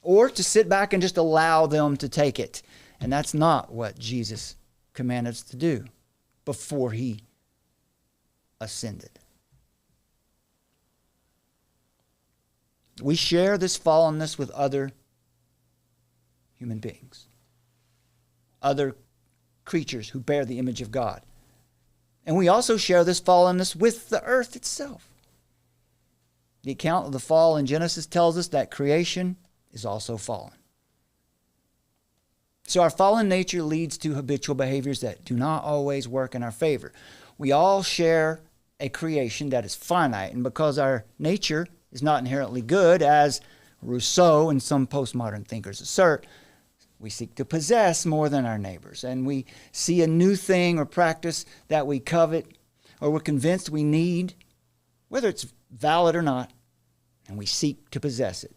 or to sit back and just allow them to take it. And that's not what Jesus commanded us to do before He ascended. We share this fallenness with other human beings, other creatures who bear the image of God. And we also share this fallenness with the earth itself. The account of the fall in Genesis tells us that creation is also fallen. So our fallen nature leads to habitual behaviors that do not always work in our favor. We all share a creation that is finite, and because our nature is not inherently good, as Rousseau and some postmodern thinkers assert, we seek to possess more than our neighbors, and we see a new thing or practice that we covet or we're convinced we need, whether it's valid or not, and we seek to possess it.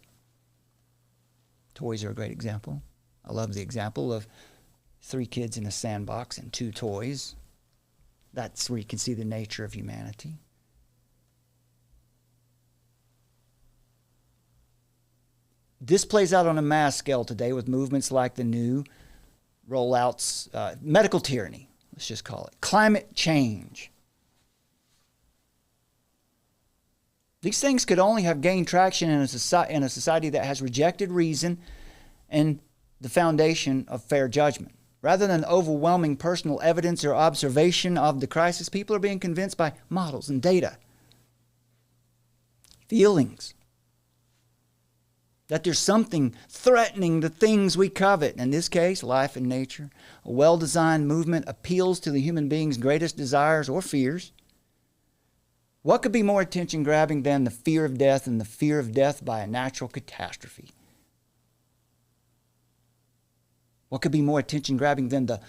Toys are a great example. I love the example of 3 kids in a sandbox and 2 toys. That's where you can see the nature of humanity. This plays out on a mass scale today with movements like the new rollouts, medical tyranny, let's just call it, climate change. These things could only have gained traction in a society that has rejected reason and the foundation of fair judgment. Rather than overwhelming personal evidence or observation of the crisis, people are being convinced by models and data, feelings, that there's something threatening the things we covet. In this case, life and nature. A well-designed movement appeals to the human being's greatest desires or fears. What could be more attention-grabbing than the fear of death and the fear of death by a natural catastrophe? What could be more attention-grabbing than the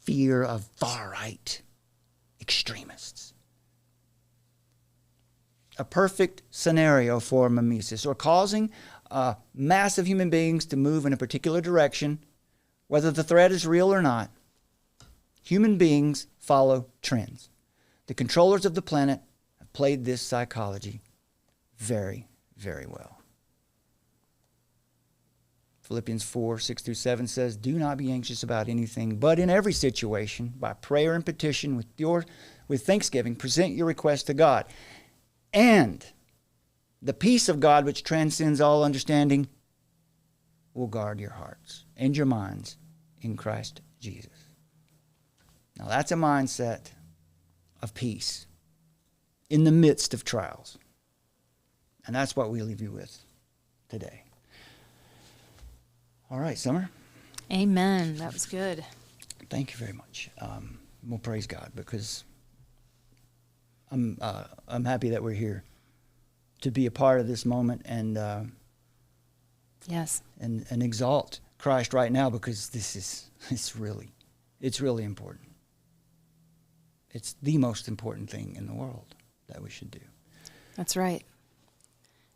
fear of far-right extremists? A perfect scenario for mimesis, or causing a mass of human beings to move in a particular direction, whether the threat is real or not. Human beings follow trends. The controllers of the planet have played this psychology very, very well. Philippians 4:6-7 says, "Do not be anxious about anything, but in every situation, by prayer and petition, with thanksgiving, present your requests to God. And the peace of God, which transcends all understanding, will guard your hearts and your minds in Christ Jesus. Now that's a mindset of peace in the midst of trials. And that's what we leave you with today. All right, Summer. Amen. That was good. Thank you very much. We'll praise God because I'm happy that we're here to be a part of this moment and yes, and exalt Christ right now, because it's really important. It's the most important thing in the world that we should do. That's right.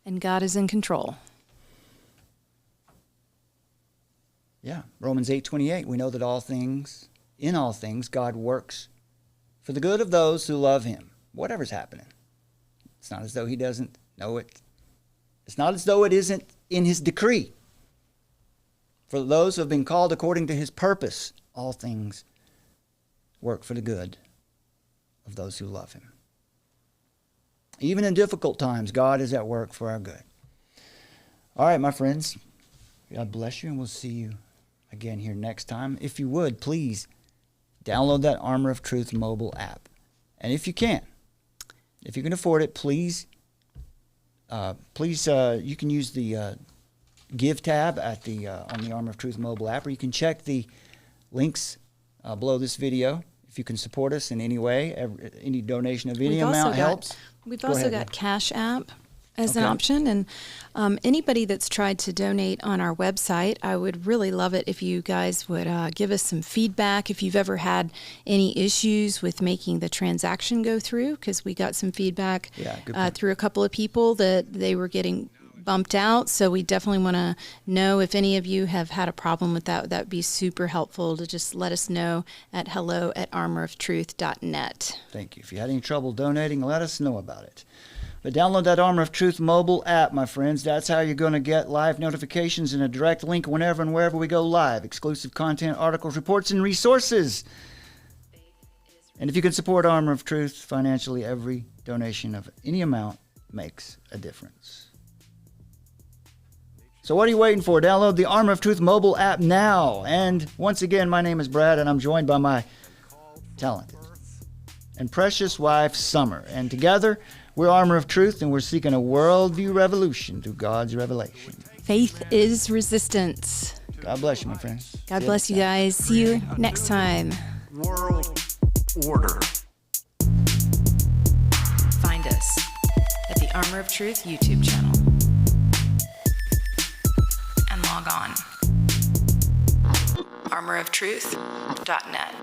And God is in control. Yeah, Romans 8:28, we know that in all things, God works for the good of those who love him, whatever's happening. It's not as though he doesn't know it. It's not as though it isn't in his decree. For those who have been called according to his purpose, all things work for the good of those who love him. Even in difficult times, God is at work for our good. All right, my friends, God bless you, and we'll see you again here next time. If you would, please download that Armor of Truth mobile app. And if you can afford it, please, you can use the Give tab at on the Armor of Truth mobile app, or you can check the links below this video. If you can support us in any way, any donation of any amount helps. We've also got Cash App as an option. And anybody that's tried to donate on our website, I would really love it if you guys would give us some feedback. If you've ever had any issues with making the transaction go through, because we got some feedback through a couple of people that they were getting bumped out. So we definitely want to know if any of you have had a problem with that. That would be super helpful to just let us know at hello@armoroftruth.net. Thank you. If you had any trouble donating, let us know about it. But download that Armor of Truth mobile app, my friends. That's how you're going to get live notifications and a direct link whenever and wherever we go live. Exclusive content, articles, reports, and resources. And if you can support Armor of Truth financially, every donation of any amount makes a difference. So what are you waiting for? Download the Armor of Truth mobile app now. And once again, my name is Brad, and I'm joined by my talented and precious wife, Summer. And together, we're Armor of Truth, and we're seeking a worldview revolution through God's revelation. Faith is resistance. God bless you, my friends. God bless you guys. See you next time. World order. Find us at the Armor of Truth YouTube channel. And log on. armoroftruth.net.